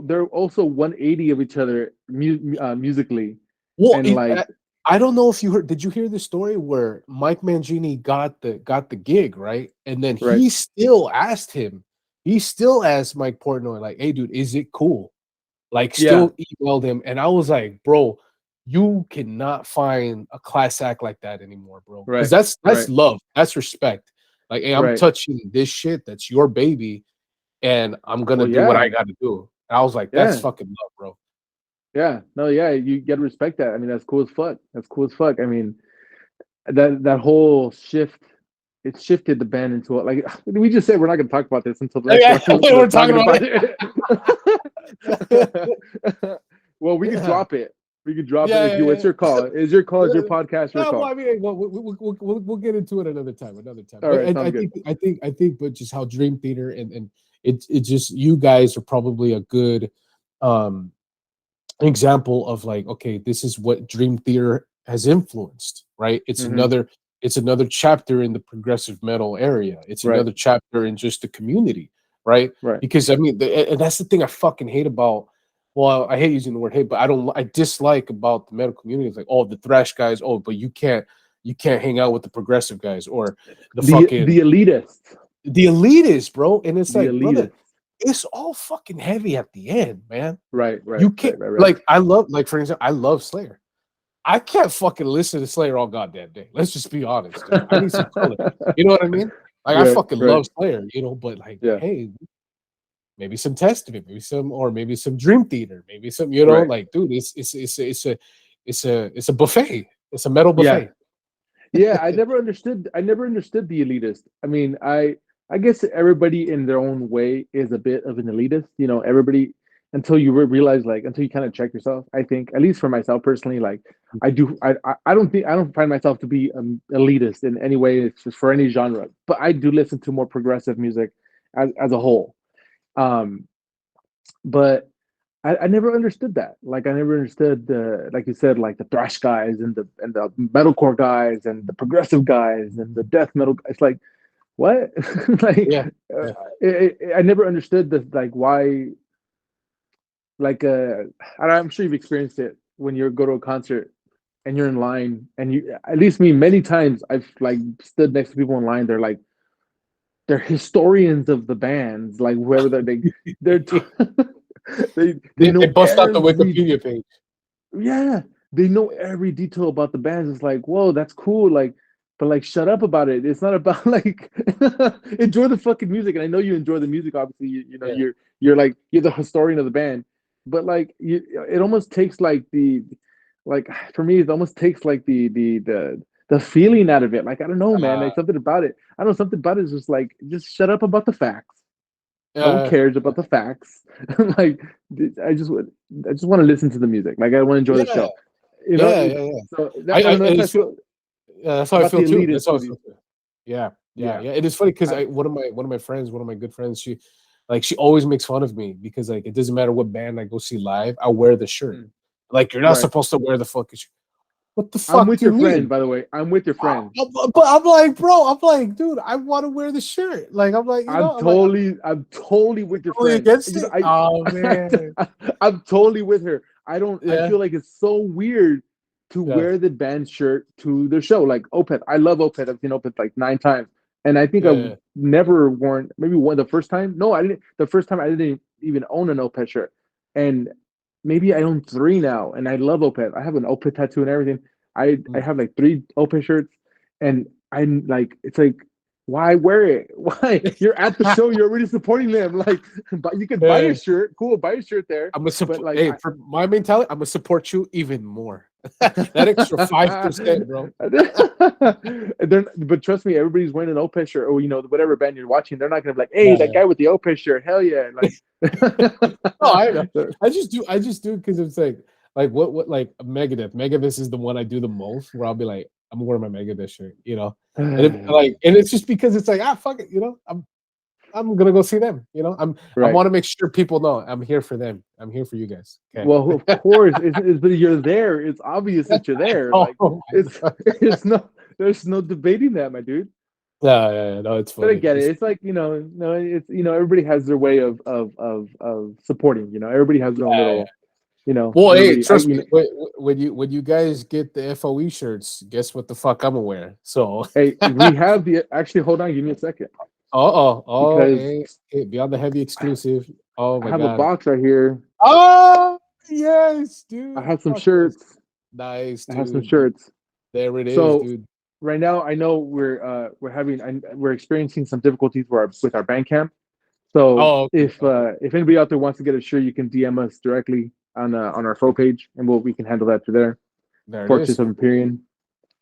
they're also 180 of each other musically,
Well,
and like
I don't know if you heard. Did you hear the story where Mike Mangini got the gig, right? And then
right,
he still asked Mike Portnoy, like, "Hey, dude, is it cool?" Like,
yeah,
still emailed him, and I was like, "Bro, you cannot find a class act like that anymore, bro. Because
right,
that's
right,
love, that's respect. Like, hey, I'm
right.
touching this shit. That's your baby, and I'm gonna
Well,
do what
yeah,
I got to do." And I was like, "That's
yeah,
fucking love, bro."
yeah. No, yeah, you gotta respect that. I mean, that's cool as fuck. That's cool as fuck. I mean, that whole shift, it shifted the band into like we just said we're not gonna talk about this until the next
Yeah,
one. We're
we're
just
talking
talking
about
about
it.
it. Well, we could
Yeah.
drop it. We could drop it
Yeah,
if you. It's
yeah,
your call. Is your call? Is your
yeah.
podcast your
No, well,
call?
I mean, we'll get into it another time.
All
But
right, sounds good.
but just how Dream Theater and it just, you guys are probably a good um example of, like, okay, this is what Dream Theater has influenced, right?
Hmm.
It's another chapter in the progressive metal area. It's
Right,
another chapter in just the community, right?
right.
Because I mean, and that's the thing I fucking hate about. Well, I hate using the word hate, but I dislike about the metal community. It's like, oh, the thrash guys, oh, but you can't hang out with the progressive guys, or the
The
fucking
elitist,
the elitists, bro. And it's
the
like, brother,
elitist.
it's all fucking heavy at the end, man.
Right, right,
You can't,
right, right, right.
like, like, for example, I love Slayer. I can't fucking listen to Slayer all goddamn day. Let's just be honest, dude. I need some color. You know what I mean? Like, I
Right,
fucking
right.
love Slayer, but like,
Yeah,
hey, maybe some Testament, maybe some Dream Theater, maybe some,
right.
like, dude, it's a buffet. It's a metal
Yeah,
buffet.
yeah. I never understood the elitist. I mean, I guess everybody in their own way is a bit of an elitist. Everybody, until you realize, like, until you kind of check yourself. I think, at least for myself personally, like, I do. I don't find myself to be elitist in any way. It's just for any genre, but I do listen to more progressive music as a whole. Um, but I never understood that. Like, I never understood the, like you said, like the thrash guys and the metalcore guys and the progressive guys and the death metal. It's like, what? Like,
Yeah, yeah,
I never understood the, like, why. Like, I'm sure you've experienced it when you go to a concert and you're in line, and you, at least me, many times I've like stood next to people in line. They're historians of the bands, like whoever they're they
they
know
bust out the
every.
Wikipedia page.
Yeah, they know every detail about the bands. It's like, whoa, that's cool. Like, but like, shut up about it. It's not about like enjoy the fucking music. And I know you enjoy the music. Obviously,
Yeah,
you're like, you're the historian of the band. But like, it almost takes like like, for me, it almost takes like the feeling out of it. Like, I don't know, man.
uh,
Like, something about it. I don't know, something about it is just like, just shut up about the facts. No one
uh,
cares about the facts. Like, I just I just want to listen to the music. Like, I want to enjoy the
yeah,
show.
yeah.
So
I
I don't know.
and
That's how I
it's
feel
that's how I
about the
feel too. That's
elitists
how I
with these.
feel too. Yeah. Yeah,
Yeah.
yeah. It is funny because
I,
one of my friends, one of my good friends, she always makes fun of me because like it doesn't matter what band I go see live, I wear the shirt.
mm,
Like you're not
right.
supposed to wear the fucking shirt. What the
I'm
fuck
with
do you
your friend,
mean?
by the way. I'm with your friend.
But I'm like, bro, I'm like, dude, I want to wear the shirt. Like, I'm like,
I'm totally with your
totally
friend.
against
You know,
it. Oh man,
I'm totally with her. I
yeah,
feel like it's so weird to
yeah,
wear the band shirt to the show. Like Opeth, I love Opeth. I've seen Opeth like 9 times, and I think I've
yeah,
never worn. Maybe one the first time. No, I didn't. The first time I didn't even own an Opeth shirt, and maybe I own three now, and I love Opeth. I have an Opeth tattoo and everything. I
mm,
have like three Opeth shirts, and I'm like, it's like, why wear it? Why? You're at the show, you're already supporting them. Like, but you could buy a
yeah.
shirt, cool, buy a shirt there.
I'm gonna
But
support.
like,
Hey, for my mentality, I'm gonna support you even more. That extra 5%, bro.
but trust me, everybody's wearing an Opeth shirt, or whatever band you're watching. They're not gonna be like, "Hey, that
Yeah.
guy with the Opeth shirt, hell yeah!" Like,
Oh, I know. I just do because it's like what like Megadeth. Megadeth is the one I do the most. Where I'll be like, I'm gonna wear my Megadeth shirt, and it's just because it's like fuck it, I'm gonna go see them. I
right.
want to make sure people know I'm here for them. I'm here for you guys. Okay.
Well, of course, but you're there. It's obvious that you're there. Like,
Oh my
it's
god.
it's no, there's no debating that, my dude.
Yeah, yeah, yeah, no, it's
But I
funny.
get it.
It's
It's like no, it's everybody has their way of supporting. Everybody has their own
yeah, yeah.
little.
Well, hey,
Everybody.
trust me. When you guys get the FOE shirts, guess what the fuck I'm gonna wear? So,
Hey, we have the actually. Hold on, give me a second because
hey, beyond the heavy exclusive. Oh
I
my
have a
god.
box right here.
Oh yes,
I
dude.
have some
Fuck yes.
shirts.
Nice,
I have some
dude.
shirts.
There it is,
So
dude.
right now, I know we're experiencing some difficulties with our Bandcamp. So
Oh, okay, okay.
if anybody out there wants to get a shirt, you can DM us directly on our faux page, and we can handle that through there.
There it
Fortress
is.
of Empyrean.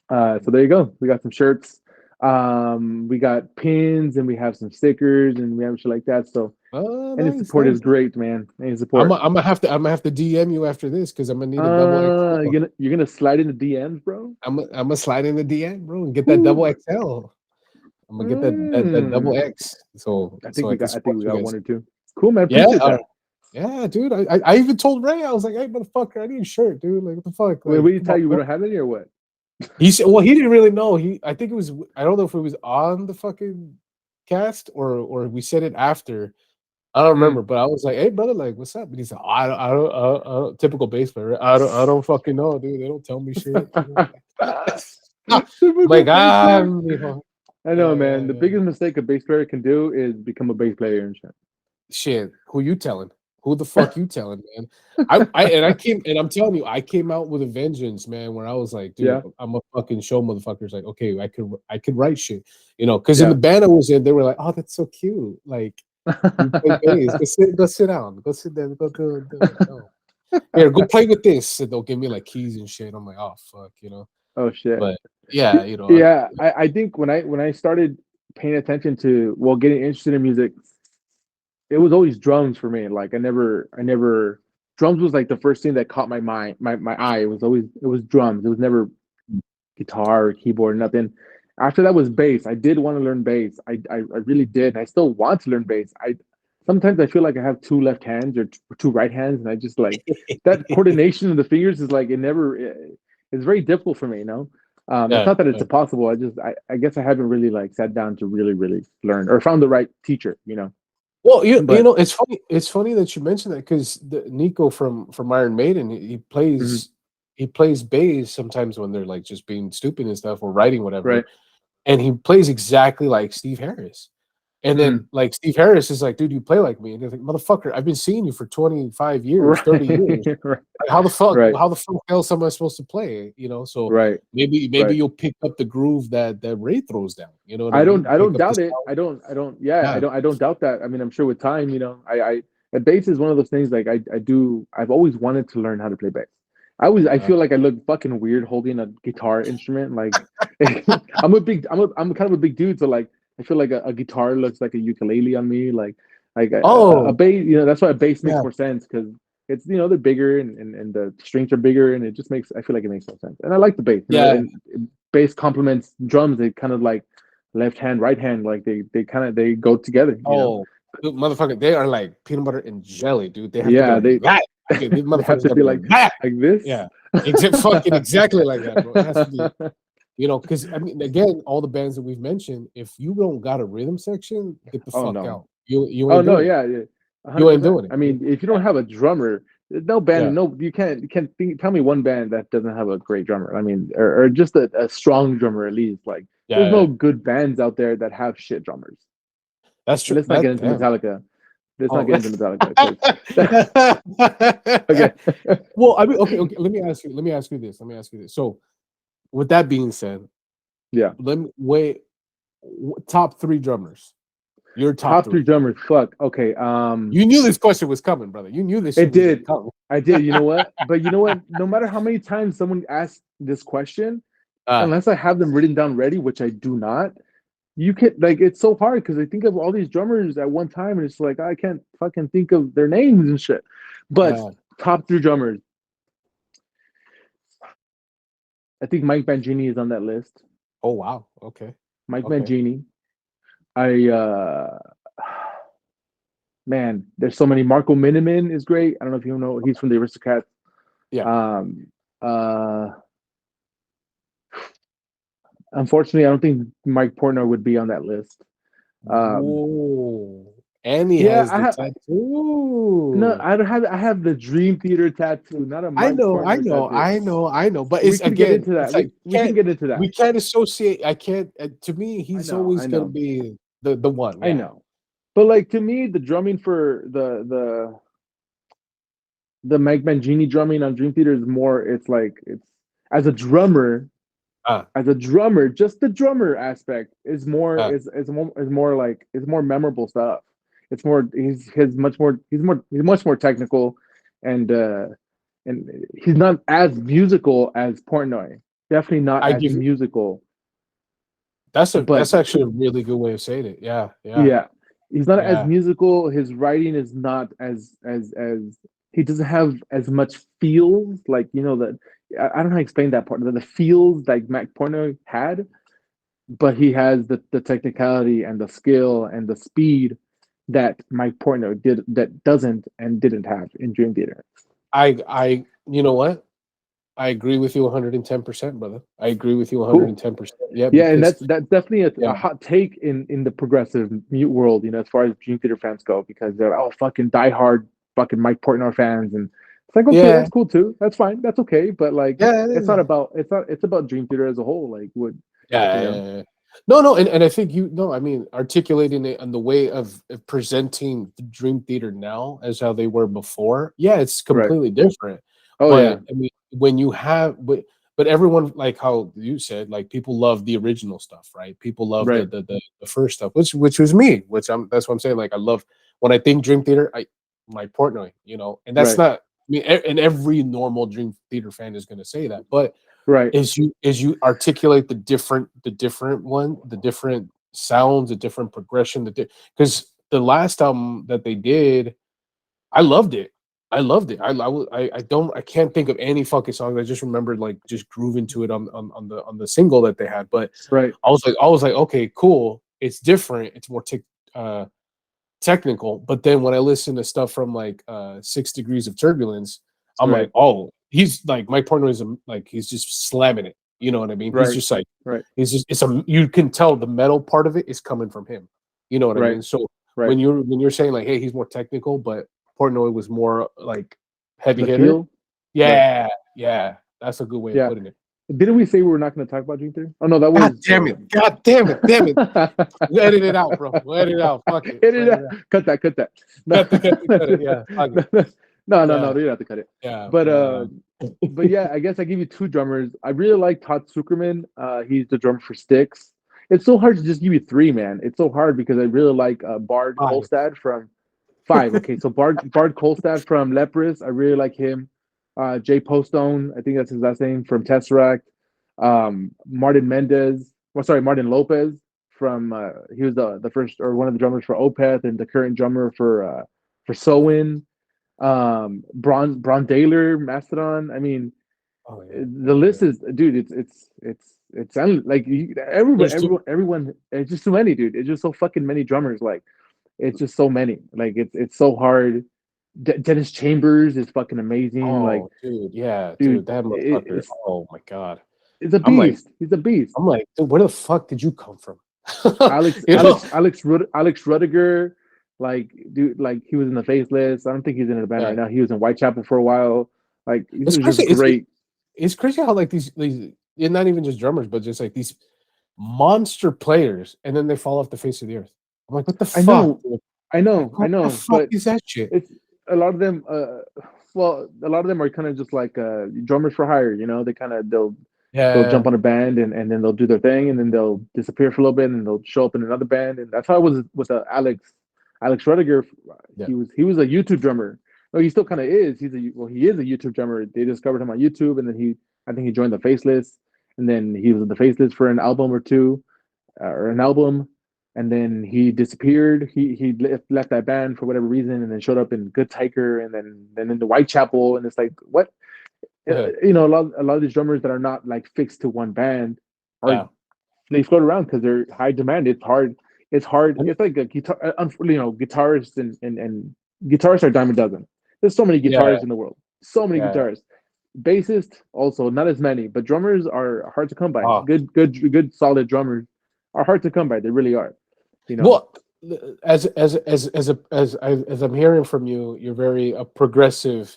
So there you go. We got some shirts. We got pins, and we have some stickers, and we have shit like that. So
Oh,
any
nice,
support is
nice.
great, man. Any support.
I'm gonna have to DM you after this because I'm gonna need a double XL.
You're gonna slide in the DMs, bro.
I'm gonna slide in the DM, bro, and get that double
Woo.
XL. I'm gonna get that double X so I can
I think
support
we
you
got
guys.
one or two. Cool, man.
Yeah,
Appreciate that.
yeah, dude. I even told Ray, I was like, hey, motherfucker, I need a shirt, dude. Like, what the fuck?
Wait,
Like,
we didn't
come
tell
on,
you we
bro.
don't have any or what?
He said, well, he didn't really know. I think it was, I don't know if it was on the fucking cast or we said it after. I don't
Mm.
remember, but I was like, hey, brother, like, what's up? And he said, I don't typical bass player. I don't fucking know, dude. They don't tell me shit. I'm
Typical
like,
bass player.
mijo.
I know,
Yeah,
man. The
yeah.
biggest mistake a bass player can do is become a bass player and shit.
Shit, who you telling? Who the fuck you telling, man? I'm telling you, I came out with a vengeance, man. Where I was like, dude,
Yeah,
I'm a fucking show motherfuckers. Like, okay, I could write shit, because in
yeah.
the band I was in, they were like, oh, that's so cute. Like, you play bass. Go sit down. Go sit there. Do it. No, here, go play with this. And they'll give me like keys and shit. I'm like, oh fuck.
Oh shit.
But yeah,
Yeah, I think when I started paying attention to getting interested in music, it was always drums for me. Like I never drums was like the first thing that caught my mind, my eye. It was drums. It was never guitar or keyboard, nothing. After that was bass. I did want to learn bass. I really did. I still want to learn bass. I sometimes I feel like I have two left hands or two right hands, and I just like that coordination of the fingers is like it's very difficult for me. It's
yeah.
not that it's impossible. I guess I haven't really like sat down to really learn or found the right teacher.
Well,
But
it's funny. It's funny that you mentioned that because Nico from Iron Maiden,
mhm,
he plays bass sometimes when they're like just being stupid and stuff or writing whatever,
right.
and he plays exactly like Steve Harris. And
Mm,
then like Steve Harris is like, dude, you play like me. And he's like, motherfucker, I've been seeing you for 25 years, 30 years.
right. right.
Like,
Right.
how the fuck else am I supposed to play? So
Right.
maybe
Right.
you'll pick up the groove that Ray throws down. You know what I
I don't
mean?
I
Pick
don't
up the
doubt it.
sound.
Yeah, I
Yeah.
don't doubt that. I mean, I'm sure with time, a bass is one of those things like I've always wanted to learn how to play bass. I
Uh,
feel like I look fucking weird holding a guitar instrument. Like I'm kind of a big dude, so like I feel like a guitar looks like a ukulele on me. Like a
oh,
bass, that's why a bass makes
yeah.
more sense because it's they're bigger and the strings are bigger and it just makes I feel like it makes more sense. And I like the bass,
Yeah.
and bass complements drums. It kind of like left hand, right hand, like they go together, you know.
Oh, dude, motherfucker, they are like peanut butter and jelly, dude. They have to be
Yeah,
like
they
that. Dude, these
they have
motherfuckers
to
gotta
be
be like that.
like this.
Yeah, fucking exactly like that, bro. It has to be, because I mean, again, all the bands that we've mentioned, if you don't got a rhythm section, get the
Oh
fuck
no.
out. You
Oh
ain't
no,
doing it.
yeah, yeah.
You ain't
100%.
doing it.
I mean, if you don't
Yeah,
have a drummer, no
yeah,
band, no, you can't tell me one band that doesn't have a great drummer. I mean, or just a strong drummer at least. Like, there's
yeah.
no good bands out there that have shit drummers.
That's
And
true.
let's not
That
get into
damn.
Metallica. Let's not
Oh.
get into Metallica because okay,
Well, I mean, okay. Let me ask you. Let me ask you this. Let me ask you this. So, with that being said,
yeah.
let me wait. Top three drummers. Your top
Top three
three.
drummers. Fuck. Okay.
You knew this question was coming, brother. You knew this shit
It
was gonna
did.
come.
I did. You know what? But you know what? No matter how many times someone asks this question,
Uh,
unless I have them written down ready, which I do not, you can like it's so hard because I think of all these drummers at one time and it's like I can't fucking think of their names and shit. But
uh,
top three drummers, I think Mike Mangini is on that list.
oh wow. Okay.
Mike
Okay.
Mangini. I man, there's so many. Marco Miniman is great. I don't know if you know, he's from the Aristocats.
Yeah.
Um uh Unfortunately, I don't think Mike Portnoy would be on that list. Um
Whoa. And he
yeah,
has
I
the
have no,
tattoo.
I don't have I have the Dream Theater tattoo, not a
I
Mike
know, I
Portnoy
know,
tattoo.
I know, I know. But
We
it's
could get
again,
into that.
it's
We
like
we can get into that.
we can't associate. I can't. To me,
I
he's
know,
always
I
gonna
know,
be the one.
I
Yeah.
know. But like to me, the drumming for the Mike Mangini drumming on Dream Theater is more. It's like it's as a drummer,
Uh,
just the drummer aspect
uh,
is more like it's more memorable stuff. It's more he's much more technical, and he's not as musical as Portnoy. Definitely not
I
as
give you
musical, but
that's actually a really good way of saying it. Yeah, yeah,
yeah, he's not as
yeah.
musical. His writing is not as he doesn't have as much feels like that. I don't know how to explain that part. The feels like Mac Porno had, but he has the technicality and the skill and the speed that Mike Porno didn't have in Dream Theater.
You know what? I agree with you 110%, brother. I agree with you
Cool.
110%. Yeah,
Yeah, and
because
that's definitely a
yeah,
hot take in the progressive mute world, as far as Dream Theater fans go, because they're all fucking diehard fucking Mike Portnoy fans, and it's like okay,
yeah,
that's cool too, that's fine, that's okay, but like
yeah,
it's about Dream Theater as a whole, like what you
yeah,
know,
yeah, yeah. No, no, and I think I mean, articulating it on the way of presenting the Dream Theater now as how they were before. Yeah, it's
right?
completely different.
Oh yeah,
But I mean, when you have, but everyone, like how you said, like people love the original stuff, right? People love
right,
the first stuff, which was me, that's what I'm saying. Like I love when I think Dream Theater, Mike Portnoy, and that's
right,
not. I mean, and every normal Dream Theater fan is going to say that, but
right,
as you articulate the different sounds, the different progression, because the last album that they did, I loved it. I loved it. I can't think of any fucking songs. I just remembered like just grooving to it on the single that they had. But
right,
I was like, okay, cool. It's different. It's more uh technical. But then when I listen to stuff from like 6 Degrees of Turbulence, I'm
right,
like, oh, he's like Mike Portnoy is like he's just slamming it. You know what I mean? He's
right,
just like
right,
it's a you can tell the metal part of it is coming from him. You know what I
right,
mean? So
right.
when you're saying like, hey, he's more technical, but Portnoy was more like heavy
The
hitter.
feel, right,
Yeah, yeah, that's a good way of
yeah.
putting it.
Didn't we say we were not going to talk about Dream Theater? Oh no, that
God
was
damn it! God damn it! Damn it! We'll edit it out, bro. We'll edit it out. Fuck it. We'll edit it out.
cut that, cut that. No,
Cut it. Yeah, fuck it.
no,
Yeah,
you don't have to cut it.
yeah,
But
yeah.
yeah, I guess I give you two drummers. I really like Todd Zuckerman. He's the drummer for Styx. It's so hard to just give you three, man. It's so hard because I really like Bard
Five.
Kolstad from Five. Okay, so Bard Kolstad from Leprous. I really like him. Jay Postone, I think that's his last name, from Tesseract. Martin Mendez. Well, sorry, Martin Lopez from he was the first or one of the drummers for Opeth and the current drummer for Sowin. Bron Daler, Mastodon. I mean,
Oh yeah,
the
yeah,
list
yeah.
is dude. It's like everyone,
There's two.
everyone. It's just too many, dude. It's just so fucking many drummers. Like it's just so many. Like it's so hard. Dennis Chambers is fucking amazing. Like,
Oh, dude, yeah,
dude,
dude, that motherfucker. Oh my god.
it's a
I'm like,
beast. He's a beast.
dude, where the fuck did you come from?
Alex
You know?
Alex Alex Alex Rudiger, like dude, like he was in the Faceless. I don't think he's in a band
Yeah,
right now. He was in Whitechapel for a while. Like these
it's
are
crazy.
just great.
It's crazy how like these yeah, not even just drummers, but just like these monster players, and then they fall off the face of the earth. I'm like, what the
I
fuck,
know,
dude?
I
Like,
know, I
what the
know,
fuck
but
is that shit?
it's a lot of them. Well, a lot of them are kind of just like drummers for hire. You know, they kind of they'll
Yeah,
jump on a band and then they'll do their thing and then they'll disappear for a little bit and then they'll show up in another band and that's how it was with Alex Rudiger.
yeah,
He was a YouTube drummer. No, he still kind of is. He is a YouTube drummer. They discovered him on YouTube and then I think he joined the Faceless and then he was in the Faceless for an album or two or an album and then he disappeared. He left that band for whatever reason and then showed up in Good Tiger and then into Whitechapel and it's like what you know, a lot of these drummers that are not like fixed to one band are
yeah.
they float around because they're high demand. It's hard. It's hard. It's like a guitar. You know, guitarists and guitarists are dime a dozen. There's so many
Yeah,
guitarists in the world. So many
yeah.
guitarists. Bassists also not as many, but drummers are hard to come by.
Oh,
Good, solid drummers are hard to come by. They really are. You know.
well, as I'm hearing from you, you're very a progressive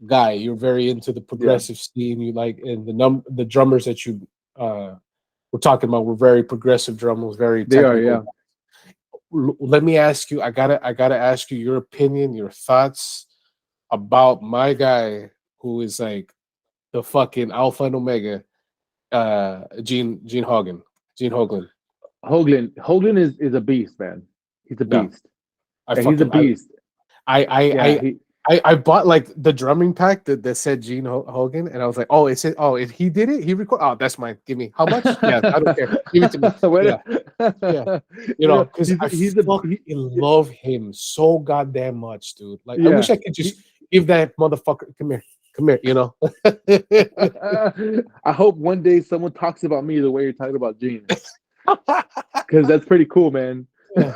guy. You're very into the
Yeah,
progressive scene. You like and the drummers that you we're talking about were very progressive drummers, very
they are.
technical.
Yeah.
Let me ask you. I gotta ask you your opinion, your thoughts about my guy who is like the fucking alpha and omega, Gene Hogan, Gene Hoglan.
Hoagland is a beast, man. He's a
Yeah,
beast.
I
Yeah, he's a
fucking I
beast.
I I
Yeah,
I I bought like the drumming pack that said Hogan, and I was like, oh, it said, oh, if he did it, he record. Oh, that's mine. Give me how much? Yeah, I don't care. Give it to me.
What
Yeah, yeah. You
you
know,
know,
because I fucking love him so goddamn much, dude. Like, I
yeah.
wish I could just give that motherfucker. Come here. You know.
I hope one day someone talks about me the way you're talking about Gene, because that's pretty cool, man.
Yeah.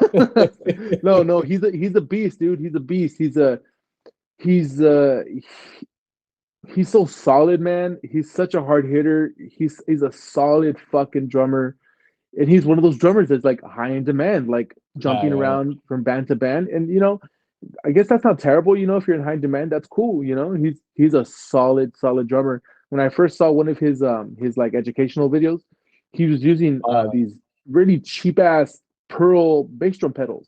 No, he's a beast, dude. He's a beast. He's uh he's so solid, man. He's such a hard hitter. He's a solid fucking drummer. And he's one of those drummers that's like high in demand, like jumping
Yeah,
around from band to band. And you know, I guess that's not terrible. You know, if you're in high demand, that's cool. You know, he's a solid drummer. When I first saw one of his like educational videos, he was using these really cheap ass pearl bass drum pedals.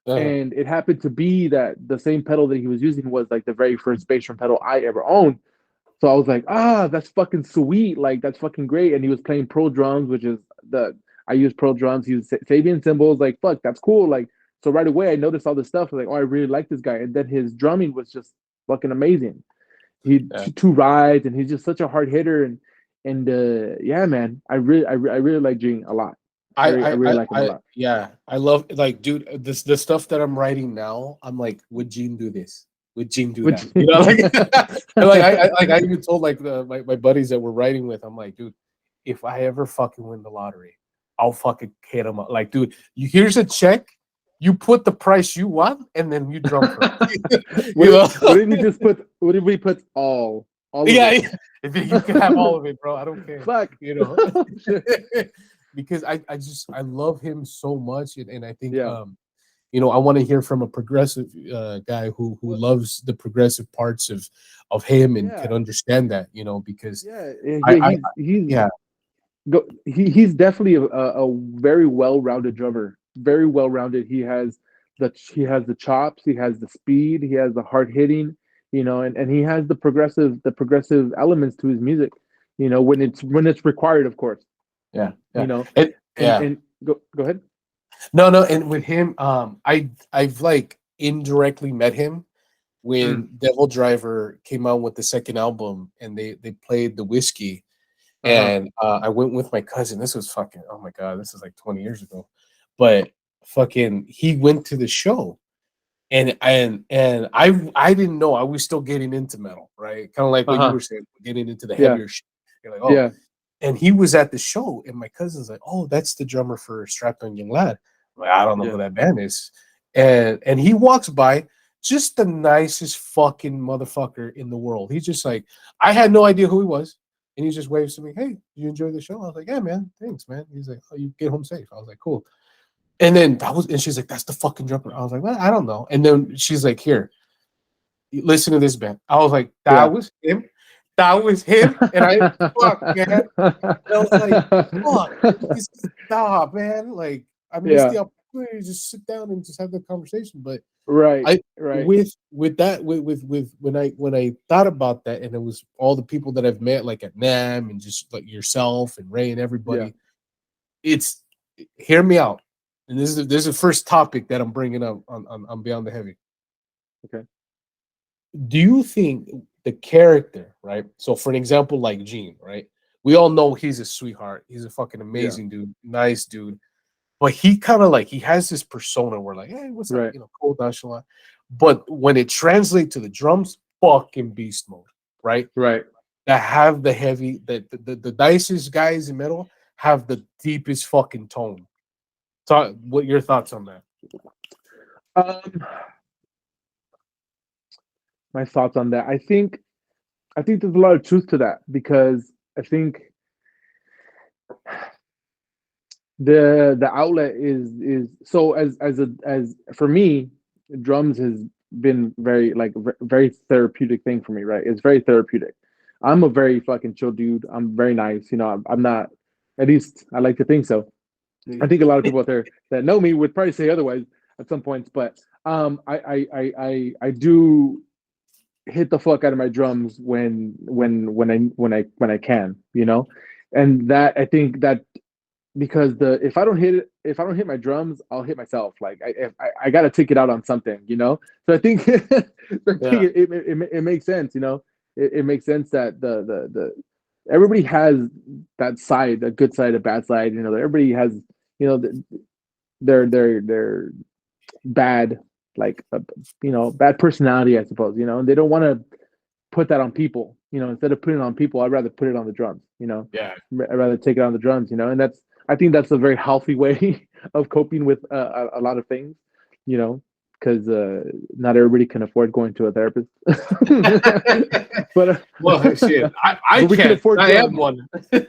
uh,
And it happened to be that the same pedal that he was using was like the very first bass drum pedal I ever owned. So I was like, that's fucking sweet. Like that's fucking great. And he was playing pro drums, which is I use pro drums. He was Sabian cymbals. Like fuck, that's cool. Like so right away I noticed all this stuff. Like I really like this guy. And then his drumming was just fucking amazing. He
yeah.
two rides and he's just such a hard hitter. And yeah, man, I really like Gene a lot. I really like him a lot.
Yeah, I love like, dude, this the stuff that I'm writing now. I'm like, would Gene do this? Would Gene do
Which
that? You know, like, and like I even told like my buddies that we're writing with. I'm like, dude, if I ever fucking win the lottery, I'll fucking hit him up. Like, dude, here's a check. You put the price you want, and then you drum for it. You know?
What if we just put? What if we put all of
Yeah,
it?
yeah. If you can have all of it, bro. I don't care.
Fuck.
You know, because I love him so much, and I think
Yeah.
you know, I want to hear from a progressive guy who loves the progressive parts of him and can
Yeah.
understand that, you know, because
Yeah.
I
He's
yeah,
he's definitely a very well-rounded drummer. Very well-rounded. He has the chops. He has the speed. He has the hard hitting. You know, and he has the progressive elements to his music. You know, when it's required, of course.
yeah,
You
yeah,
know, and
yeah.
and go ahead.
No, and with him, I've like indirectly met him
Mm.
when Devil Driver came out with the second album, and they played the whiskey.
Uh-huh.
And I went with my cousin. This was fucking, oh my god, this is like 20 years ago. But fucking, he went to the show, and I didn't know I was still getting into metal, right? Kind of like what you
Uh-huh.
were saying, getting into the
Yeah.
heavier shit. You're like, oh,
Yeah.
And he was at the show, and my cousin's like, "Oh, that's the drummer for Strapped On Young Lad." I'm like, I don't know
Yeah.
who that band is. And he walks by, just the nicest fucking motherfucker in the world. He's just like, I had no idea who he was. And he just waves to me, "Hey, you enjoy the show?" I was like, "Yeah, man, thanks, man." He's like, "Oh, you get home safe." I was like, "Cool." And then and she's like, "That's the fucking drummer." I was like, "Well, I don't know." And then she's like, "Here, listen to this band." I was like, "That
Yeah.
was him. That was him." And fuck, man. And I was like, "Fuck, this is stop, man." Like, I missed
Yeah.
the opportunity to just sit down and just have the conversation. But
Right.
I
Right.
with that with when I thought about that, and it was all the people that I've met, like at NAM and just like yourself and Ray and
Yeah.
everybody. It's hear me out. And this is the first topic that I'm bringing up on Beyond the Heavy.
Okay.
Do you think the character, right? So for an example, like Gene, right? We all know he's a sweetheart. He's a fucking
Yeah.
amazing dude, nice dude. But he kind of like he has this persona where like, hey, what's up?
Right.
You know, cool, nonchalant. But when it translates to the drums, fucking beast mode, right?
Right.
That have the heavy, the nicest guys in metal have the deepest fucking tone. So, what your thoughts on that?
Um, my thoughts on that. I think there's a lot of truth to that because I think the outlet is so as for me, drums has been very like very therapeutic thing for me, right? It's very therapeutic. I'm a very fucking chill dude. I'm very nice. You know, I'm not, at least I like to think so. I think a lot of people out there that know me would probably say otherwise at some points, but I do hit the fuck out of my drums when I can, you know, and that I think that because the if I don't hit my drums, I'll hit myself. Like I got to take it out on something, you know. So I think
Yeah,
it makes sense, you know. It makes sense that the everybody has that side, a good side, a bad side. You know, everybody has, you know, their bad like you know, bad personality, I suppose. You know, and they don't want to put that on people. You know, instead of putting it on people, I'd rather put it on the drums. You know,
yeah,
I'd rather take it on the drums. You know, and that's I think that's a very healthy way of coping with a lot of things. You know, because not everybody can afford going to a therapist, but
well, shit, I
but we can
can't.
afford
I am
drums.
one.
But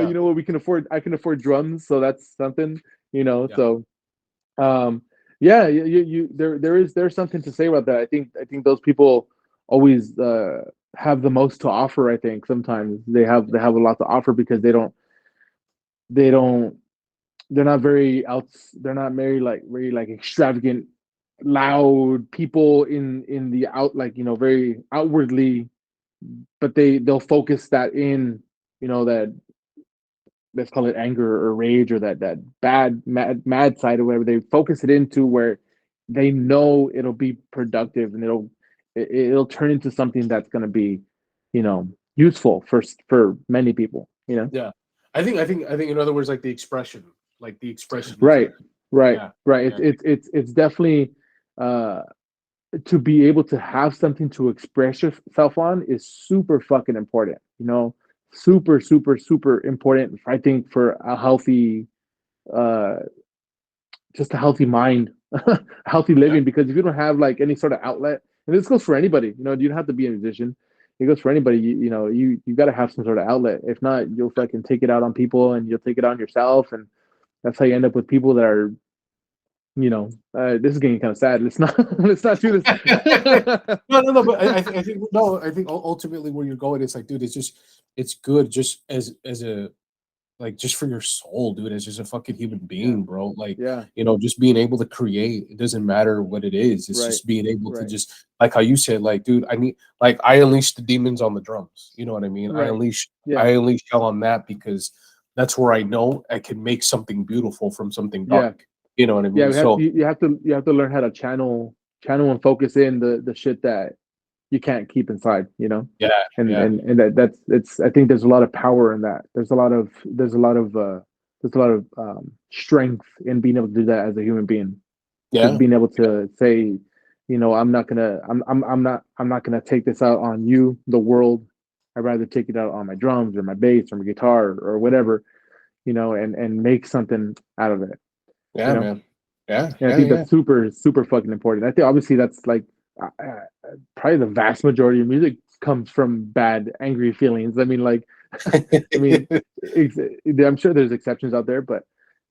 Yeah,
you know what? We can afford. I can afford drums, so that's something. You know,
yeah,
so um, yeah, there's something to say about that. I think those people always have the most to offer. I think sometimes they have a lot to offer because they don't they're not very out they're not very like extravagant loud people in the out, like, you know, very outwardly, but they'll focus that in, you know, that, let's call it anger or rage or that bad mad side or whatever. They focus it into where they know it'll be productive and it'll turn into something that's going to be, you know, useful for many people, you know.
yeah. I think. In other words, like the expression you
Right,
said.
right,
Yeah,
right.
yeah,
It's definitely uh to be able to have something to express yourself on is super fucking important, you know. Super important, I think, for a healthy uh just a healthy mind, healthy
yeah,
living. Because if you don't have like any sort of outlet, and this goes for anybody, you know, you don't have to be a musician. It goes for anybody. You know, you got to have some sort of outlet. If not, you'll fucking take it out on people, and you'll take it on yourself, and that's how you end up with people that are, you know, this is getting kind of sad. Let's not let's not do this.
no. But I think no. I think ultimately where you're going, it's like, dude, it's good just as a like just for your soul, dude, as just a fucking human
Yeah,
being, bro. Like,
yeah,
you know, just being able to create. It doesn't matter what it is. It's
right,
just being able to
right,
just like how you said, like, dude, I need like I unleash the demons on the drums. You know what I mean?
right.
I
Yeah,
unleash hell on that because that's where I know I can make something beautiful from something
yeah,
dark. You know what I
yeah.
mean? So
You have to learn how to channel and focus in the shit that you can't keep inside, you know.
yeah, yeah,
And that's it's I think there's a lot of power in that. There's a lot of strength in being able to do that as a human being. Just
yeah,
being able to say, you know, I'm not gonna take this out on you, the world. I'd rather take it out on my drums or my bass or my guitar or whatever, and make something out of it.
Yeah, man. Yeah,
And I
yeah,
think
yeah.
that's super, super fucking important. I think obviously that's like probably the vast majority of music comes from bad, angry feelings. I mean, like, I mean, I'm sure there's exceptions out there, but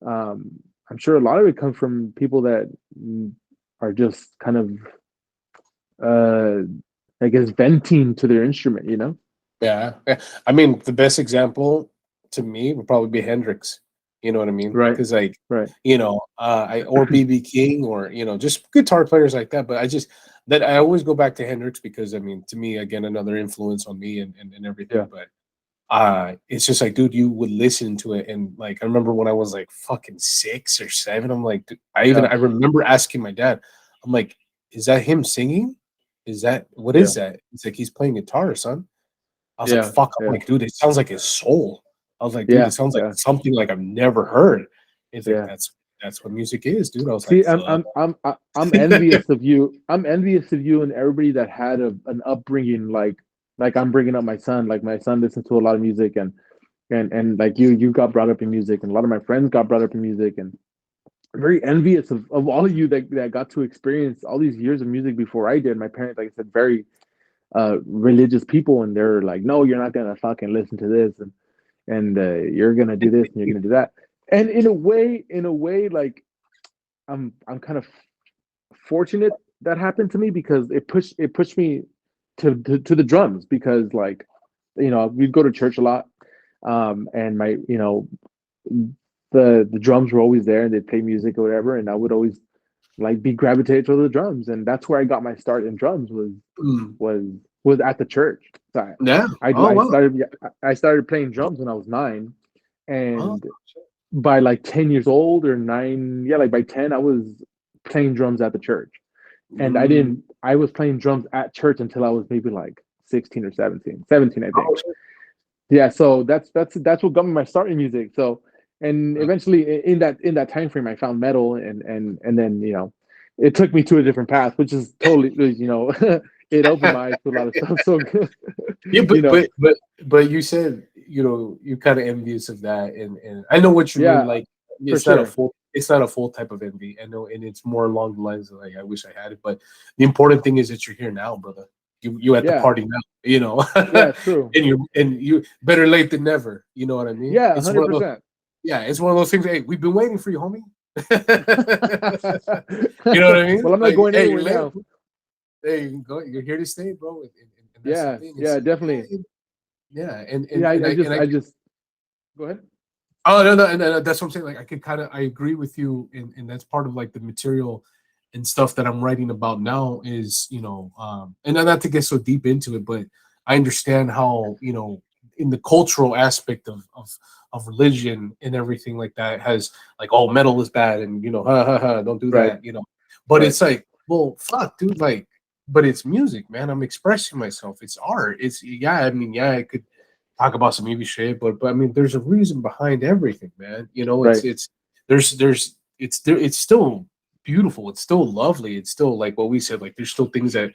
I'm sure a lot of it comes from people that are just kind of, I guess, venting to their instrument.
Yeah, yeah. I mean, the best example to me would probably be Hendrix. You know what I mean?
Right,
Because like,
right.
or BB King, or just guitar players like that. But I always go back to Hendrix because I mean, to me, again, another influence on me and everything.
Yeah,
But it's just like, dude, you would listen to it, and like, I remember when I was like fucking 6 or 7, I'm like, dude,
yeah,
I remember asking my dad, I'm like, is that him singing? What
yeah,
is that? He's like, he's playing guitar, son. I was like,
yeah,
fuck. I'm
yeah,
like, dude, it sounds like his soul. I was like, dude,
yeah,
it sounds like
yeah,
something like I've never heard. It's like
yeah.
that's what music is, dude. I was like,
See, I'm
fuck.
I'm I'm I'm envious of you. I'm envious of you and everybody that had an upbringing like I'm bringing up my son. Like my son listens to a lot of music, and like you got brought up in music, and a lot of my friends got brought up in music, and I'm very envious of all of you that got to experience all these years of music before I did. My parents, like I said, very religious people, and they're like, no, you're not gonna fucking listen to this, and you're gonna do this and you're gonna do that. And in a way, like I'm kind of fortunate that happened to me because it pushed me to the drums because like we'd go to church a lot, and my the drums were always there and they'd play music or whatever, and I would always like be gravitated to the drums, and that's where I got my start in drums
Mm.
was was at the church. So
Yeah.
I
Oh
I
wow.
started I started playing drums when I was 9,
Oh,
and by like 10 years old or 9, yeah, like by 10 I was playing drums at the church. And
mm.
I was playing drums at church until I was maybe like 16 or 17 I think.
Oh, shit.
Yeah, so that's what got me my start in music. So, and
Uh,
eventually in that time frame I found metal, and then it took me to a different path, which is totally it opened my eyes to a lot of stuff. So
yeah,
you know
but you said you're kind of envious of that, and I know what you mean.
yeah,
Like,
for sure.
it's not a full type of envy. I know, and it's more along the lines of like, I wish I had it. But the important thing is that you're here now, brother. You at the
Yeah,
party now,
yeah, true.
and you better late than never. You know what I mean?
Yeah,
It's one of those.
100%.
Yeah, it's one of those things. Hey, we've been waiting for you, homie. You know what I mean?
Well, I'm not
Like,
going
hey, you're
anywhere
late.
now.
Hey, you can go. You're here to stay, bro. And that's the
Yeah,
thing. It's
yeah,
like,
definitely.
yeah, and
Yeah,
and and I and I
I just go ahead.
oh no, no, and that's what I'm saying. Like, I agree with you, and that's part of like the material and stuff that I'm writing about now is and not to get so deep into it, but I understand how in the cultural aspect of religion and everything like that has like, oh, metal is bad, and ha ha ha, don't do
Right,
that. But
right.
it's like, well, fuck, dude, like, but it's music, man. I'm expressing myself. It's art. It's, yeah, I mean, yeah, I could talk about some movie shit, but I mean, there's a reason behind everything, man.
Right.
It's still beautiful. It's still lovely. It's still like what we said. Like, there's still things that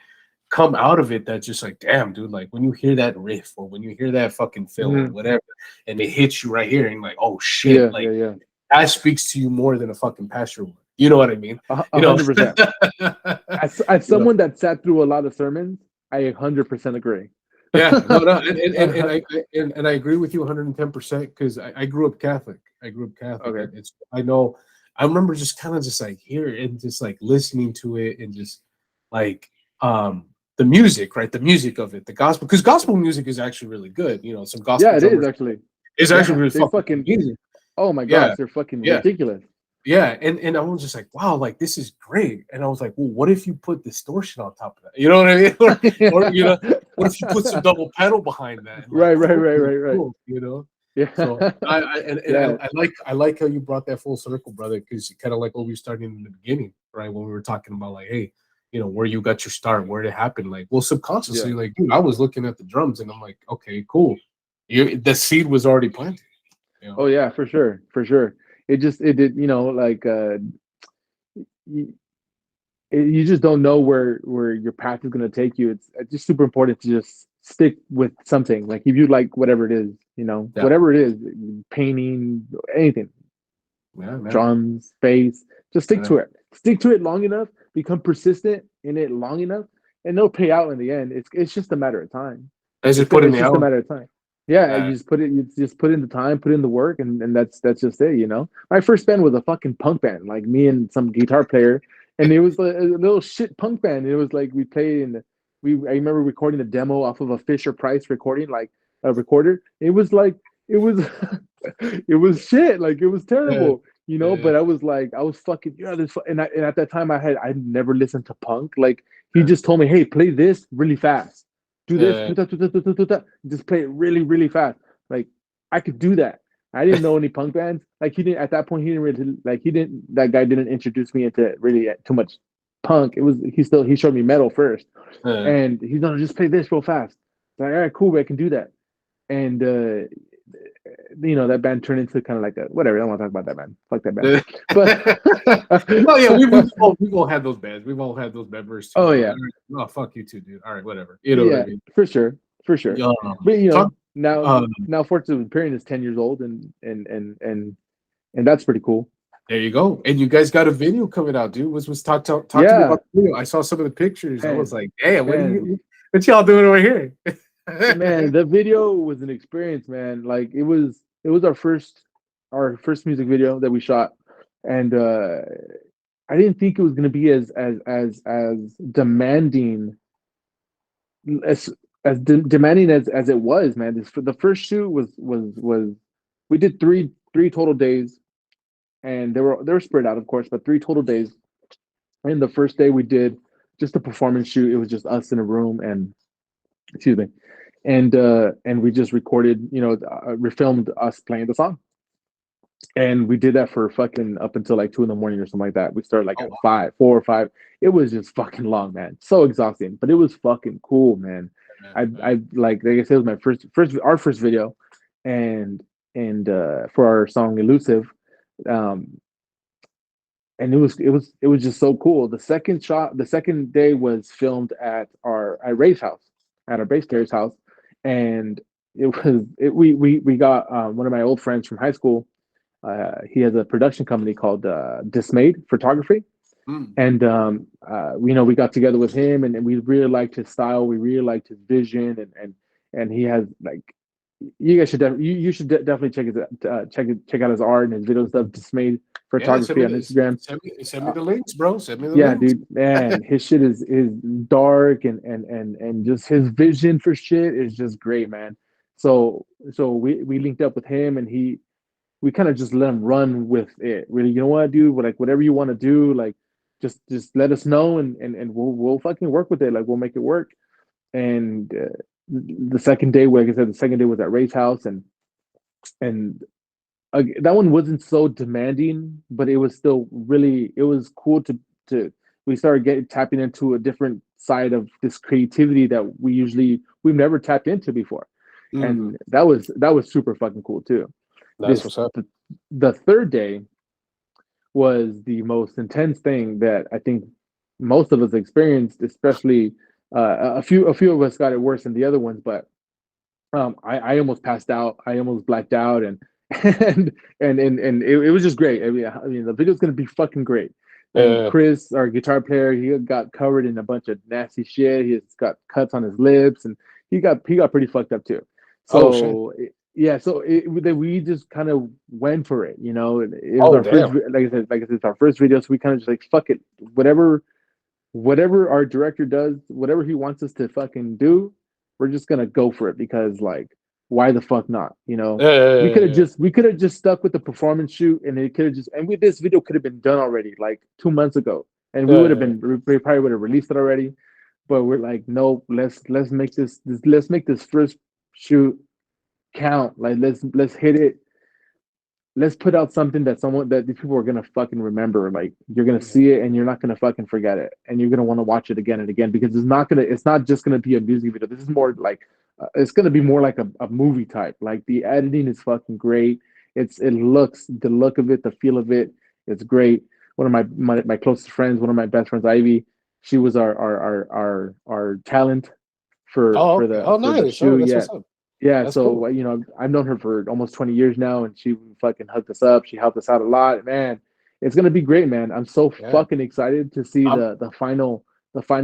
come out of it that just like, damn, dude. Like, when you hear that riff or when you hear that fucking fill or
Mhm.
whatever, and it hits you right here, and like, oh shit,
Yeah,
like,
yeah, yeah.
that speaks to you more than a fucking pastor would. You know what I mean?
A
You know.
100%. As
You know.
someone that sat through a lot of sermons, I 100% agree.
Yeah, no, no, and
Uh,
I agree with you 110% because I grew up Catholic. I grew up Catholic,
okay.
and I know I remember just kind of just like here and just like listening to it and just like the music, right? The music of it, the gospel, because gospel music is actually really good. Some gospel
Yeah, it is
drummers
actually.
is actually
Yeah,
really
they
fucking
fucking.
amazing.
Oh my
Yeah,
gosh, they're fucking
yeah.
ridiculous.
Yeah, and I was just like, wow, like, this is great. And I was like, well, what if you put distortion on top of that? You know what I mean? Or what if you put some double pedal behind that and like
Right, right,
chord
right, right, right. Yeah,
So and
yeah,
I like how you brought that full circle, brother, because kind of like what we started in the beginning, right? When we were talking about like, hey, where you got your start, where it happened. Like, well,
yeah.
subconsciously, like, dude, I was looking at the drums and I'm like, okay, cool. The seed was already planted, you
Oh
know.
yeah, for sure, for sure. It did, like you, you just don't know where your path is going to take you. It's just super important to just stick with something. Like if you like whatever it is,
Yeah.
whatever it is, painting, anything,
Yeah, man.
drums, bass, just stick
Yeah.
to it. Stick to it long enough, become persistent in it long enough, and it'll pay out in the end. It's just a matter of time.
As you put in
It's
the
just a
hour.
matter of time. Yeah,
Uh,
you just put in the time, put in the work, and that's just it. My first band was a fucking punk band, like me and some guitar player, and it was a little shit punk band. It was like we played in I remember recording a demo off of a Fisher Price recording, like a recorder. It was like it was it was shit, like it was
uh,
terrible. But I was like, I was fucking, and at that time I'd never listened to punk. Like he
uh,
just told me, hey, play this really fast, do this,
uh,
do that, do that, do that, do that. Just play it really, really fast. Like I could do that. I didn't know any punk bands. Like he didn't at that point. He didn't really like. He didn't. That guy didn't introduce me into really too much punk. It was he showed me metal first,
uh,
and he's gonna just play this real fast. Like all right, cool, I can do that. And that band turned into kind of like a whatever. I don't want to talk about that band. Fuck that band. But
oh yeah, we've all had those bands. We've all had those members too.
oh
We're
yeah,
like, oh fuck you too, dude. All right, whatever. You know what I
yeah,
mean?
for sure, for sure.
Yeah.
But
Talk.
now
Um,
now Fortress of Empyrean is 10 years old, and that's pretty cool.
there you go. And you guys got a video coming out, dude. Was talk to me
Yeah,
about the video. I saw some of the pictures. I was
man,
like, damn,
man,
what y'all doing over here?
man. The video was an experience, man. Like it was our first music video that we shot, and I didn't think it was gonna be as demanding as demanding as it was, man. The first shoot was we did three total days, and they were spread out, of course, but 3 total days. And the first day we did just a performance shoot. It was just us in a room, and excuse me, and we just recorded, we filmed us playing the song, and we did that for fucking up until like 2 in the morning or something like that. We started like
Oh
at
wow,
4 or 5. It was just fucking long, man. So exhausting, but it was fucking cool, man.
man,
I like I said, it was my first video, and for our song "Elusive," um, and it was just so cool. The second day was filmed at Ray's house, at our bass player's house, and we got one of my old friends from high school. He has a production company called Dismayed Photography,
Mm.
and we got together with him, and we really liked his style. We really liked his vision, and he has like you guys should you should definitely check out his art and his video stuff. Dismayed
Yeah,
Photography on Instagram.
send me the links, bro. Send me the
Yeah,
links.
dude, man, his shit is dark, and just his vision for shit is just great, man. So we linked up with him, and we kind of just let him run with it. Really, you know what, dude? Like whatever you want to do, like just let us know, and we'll fucking work with it. Like we'll make it work. And the second day, like I said, the second day was at Ray's house, and that one wasn't so demanding, but it was still really it was cool to we started getting tapping into a different side of this creativity that we've never tapped into before,
Mhm.
and that was super fucking cool too.
That's
This
what's up.
the third day was the most intense thing that I think most of us experienced, especially a few of us got it worse than the other ones, but I almost passed out. I almost blacked out, and it was just great. I mean, the video's gonna be fucking great. And
Uh,
Chris, our guitar player, he got covered in a bunch of nasty shit. He's got cuts on his lips, and he got pretty fucked up too.
oh shit.
So yeah, so we just kind of went for it. It was
Oh
our first,
damn.
like I said, it's our first video, so we kind of just like fuck it, whatever our director does, whatever he wants us to fucking do, we're just gonna go for it because like why the fuck not?
Uh,
We could have just stuck with the performance shoot, and it could have just and this video could have been done already like 2 months ago, and
uh,
we probably would have released it already. But we're like, no, let's make this first shoot count. Like let's hit it, let's put out something that these people are gonna fucking remember. Like you're gonna see it and you're not gonna fucking forget it, and you're gonna want to watch it again and again because it's not just gonna be a music video. This is more like it's gonna be more like a movie type. Like the editing is fucking great. It looks the look of it, the feel of it. It's great. One of my closest friends, one of my best friends, Ivy. She was our talent
Oh,
for
okay.
the
Oh,
for the
nice. Oh,
shoe.
that's
Yeah,
what's up.
yeah.
That's
So
cool.
I've known her for almost 20 years now, and she fucking hooked us up. She helped us out a lot, man. It's gonna be great, man. I'm so
Yeah.
fucking excited to see
I'm
the final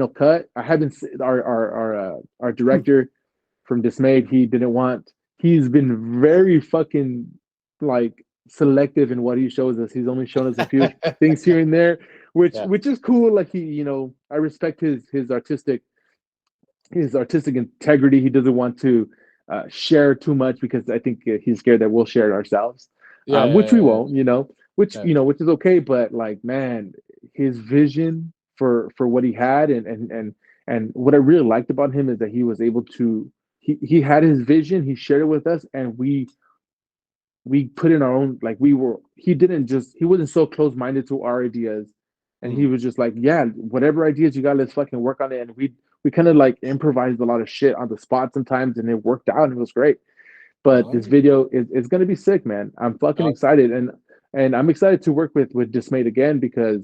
cut. I haven't our director from Dismayed. He didn't want. He's been very fucking like selective in what he shows us. He's only shown us a few things here and there,
yeah.
which is cool. Like I respect his artistic integrity. He doesn't want to share too much because I think he's scared that we'll share it ourselves,
Yeah,
which we
yeah,
won't. Which
yeah.
which is okay. But like, man, his vision for what he had and what I really liked about him is that he was able to he had his vision. He shared it with us, and we put in our own like he wasn't so close-minded to our ideas, and he
Mm.
was just like, yeah, whatever ideas you got, let's fucking work on it. And we kind of like improvised a lot of shit on the spot sometimes, and it worked out and it was great. But
No,
this video is going to be sick, man. I'm fucking
no,
excited, and I'm excited to work with Dismayed again because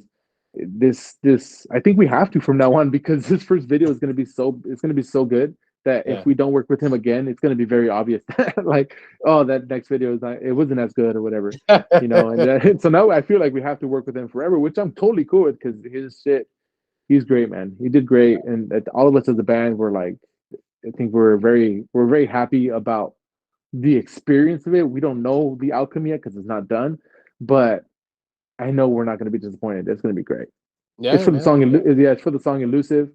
this I think we have to from now on because this first video is going to be so good that if
yeah.
we don't work with him again, it's going to be very obvious like, oh, that next video is not, it wasn't as good or whatever, and so now I feel like we have to work with him forever, which I'm totally cool with because his shit, he's great, man. He did great, and all of us as a band were like, I think we're very happy about the experience of it. We don't know the outcome yet because it's not done, but I know we're not going to be disappointed. It's going to be great. It's
Yeah,
for the
man.
song,
Yeah.
yeah. It's for the song "Elusive,"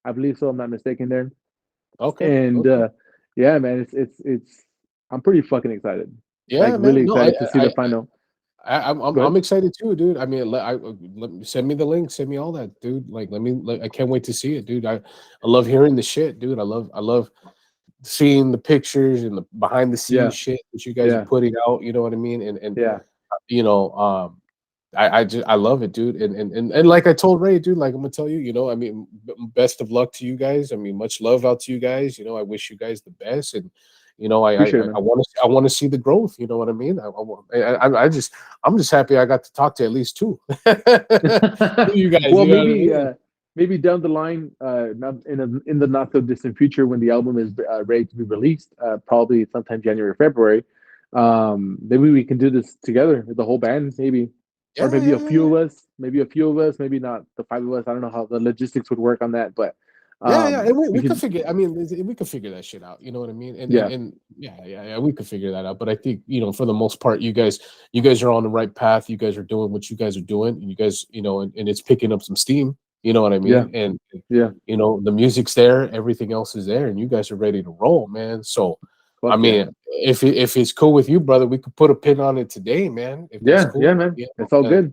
I believe so. I'm not mistaken there.
Okay.
And
Okay.
yeah, man, it's. I'm pretty fucking excited. Like
Yeah,
really
man. No,
excited to see the final. Good.
I'm excited too, dude. I mean, send me the link, send me all that, dude. Like, I can't wait to see it, dude. I love hearing the shit, dude. I love seeing the pictures and the behind the scenes
Yeah,
shit that you guys are
yeah,
putting out. You know what I mean? And
yeah.
you know, I love it, dude. And like I told Ray, dude, like I'm gonna tell you, I mean, best of luck to you guys. I mean, much love out to you guys. I wish you guys the best, and
Appreciate it, man.
I want to see the growth. You know what I mean? I'm just happy I got to talk to at least two. You guys,
Well,
you know what I mean?
maybe down the line, not in the not so distant future, when the album is ready to be released, probably sometime January, February. Maybe we can do this together, the whole band, maybe, or
Yeah, yeah, yeah.
maybe a few of us, maybe not the five of us. I don't know how the logistics would work on that, but
Yeah, yeah, and
we
we could
could,
figure. I mean, we could figure that shit out. You know what I mean?
yeah,
And yeah, yeah, yeah, we could figure that out. But I think for the most part, you guys are on the right path. You guys are doing what you guys are doing, and you guys, and it's picking up some steam. You know what I
yeah,
mean? And
yeah.
the music's there, everything else is there, and you guys are ready to roll, man. So, I
Fuck yeah,
mean, if it's cool with you, brother, we could put a pin on it today, man. If that's
yeah,
cool,
yeah, man. It's all good.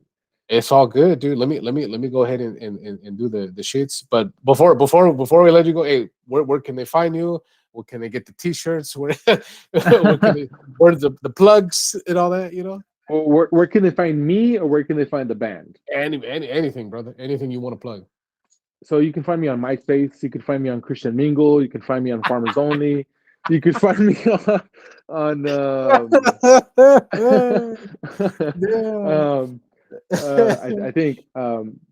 it's all good, dude. Let me go ahead and do the shits. But before we let you go, hey, where can they find you? Where can they get the t-shirts? Where's the plugs and all that,
Well, where can they find me, or where can they find the band?
Anything, brother. Anything you want to plug.
So you can find me on MySpace. You can find me on Christian Mingle. You can find me on Farmers Only. You can find me on
Yeah.
um, I think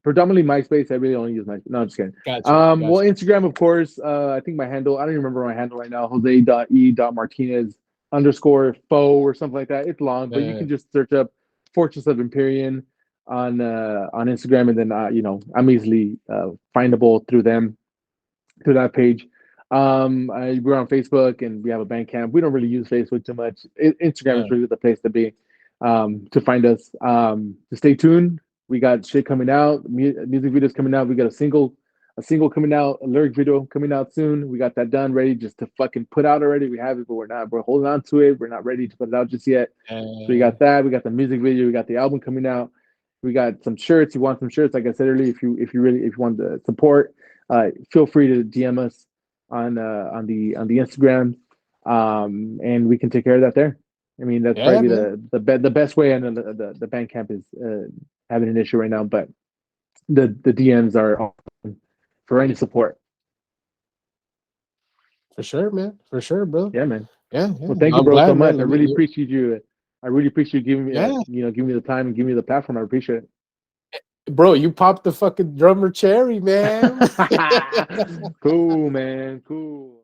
predominantly MySpace. I really only use MySpace. No, I'm just kidding.
Gotcha.
Well,
Gotcha.
Instagram, of course. I think my handle. I don't even remember my handle right now. Jose.e.martinez _ fo or something like that. It's long, but you
Uh,
can just search up Fortress of Empyrean on Instagram, and then I'm easily findable through that page. We're on Facebook, and we have a Bandcamp. We don't really use Facebook too much. Instagram
yeah.
is really the place to be, to find us. To stay tuned. We got shit coming out, music videos coming out. We got a single coming out, a lyric video coming out soon. We got that done, ready just to fucking put out already. We have it, but we're not. We're holding on to it. We're not ready to put it out just yet. So we
Uh,
got that. We got the music video. We got the album coming out. We got some shirts. You want some shirts? Like I said earlier, if you want to support, feel free to DM us on the Instagram, and we can take care of that there. I mean, that's
yeah,
probably
man.
the best way. I know the Bandcamp is having an issue right now, but the DMs are open for any support.
For sure, man. For sure, bro.
Yeah, man.
Yeah,
Well,
yeah.
thank you,
I'm
bro, so
glad, man.
much. I really appreciate you. I really appreciate you giving me
Yeah,
giving me the time and giving me the platform. I appreciate
bro. You popped the fucking drummer cherry, man.
it. Cool, man. Cool.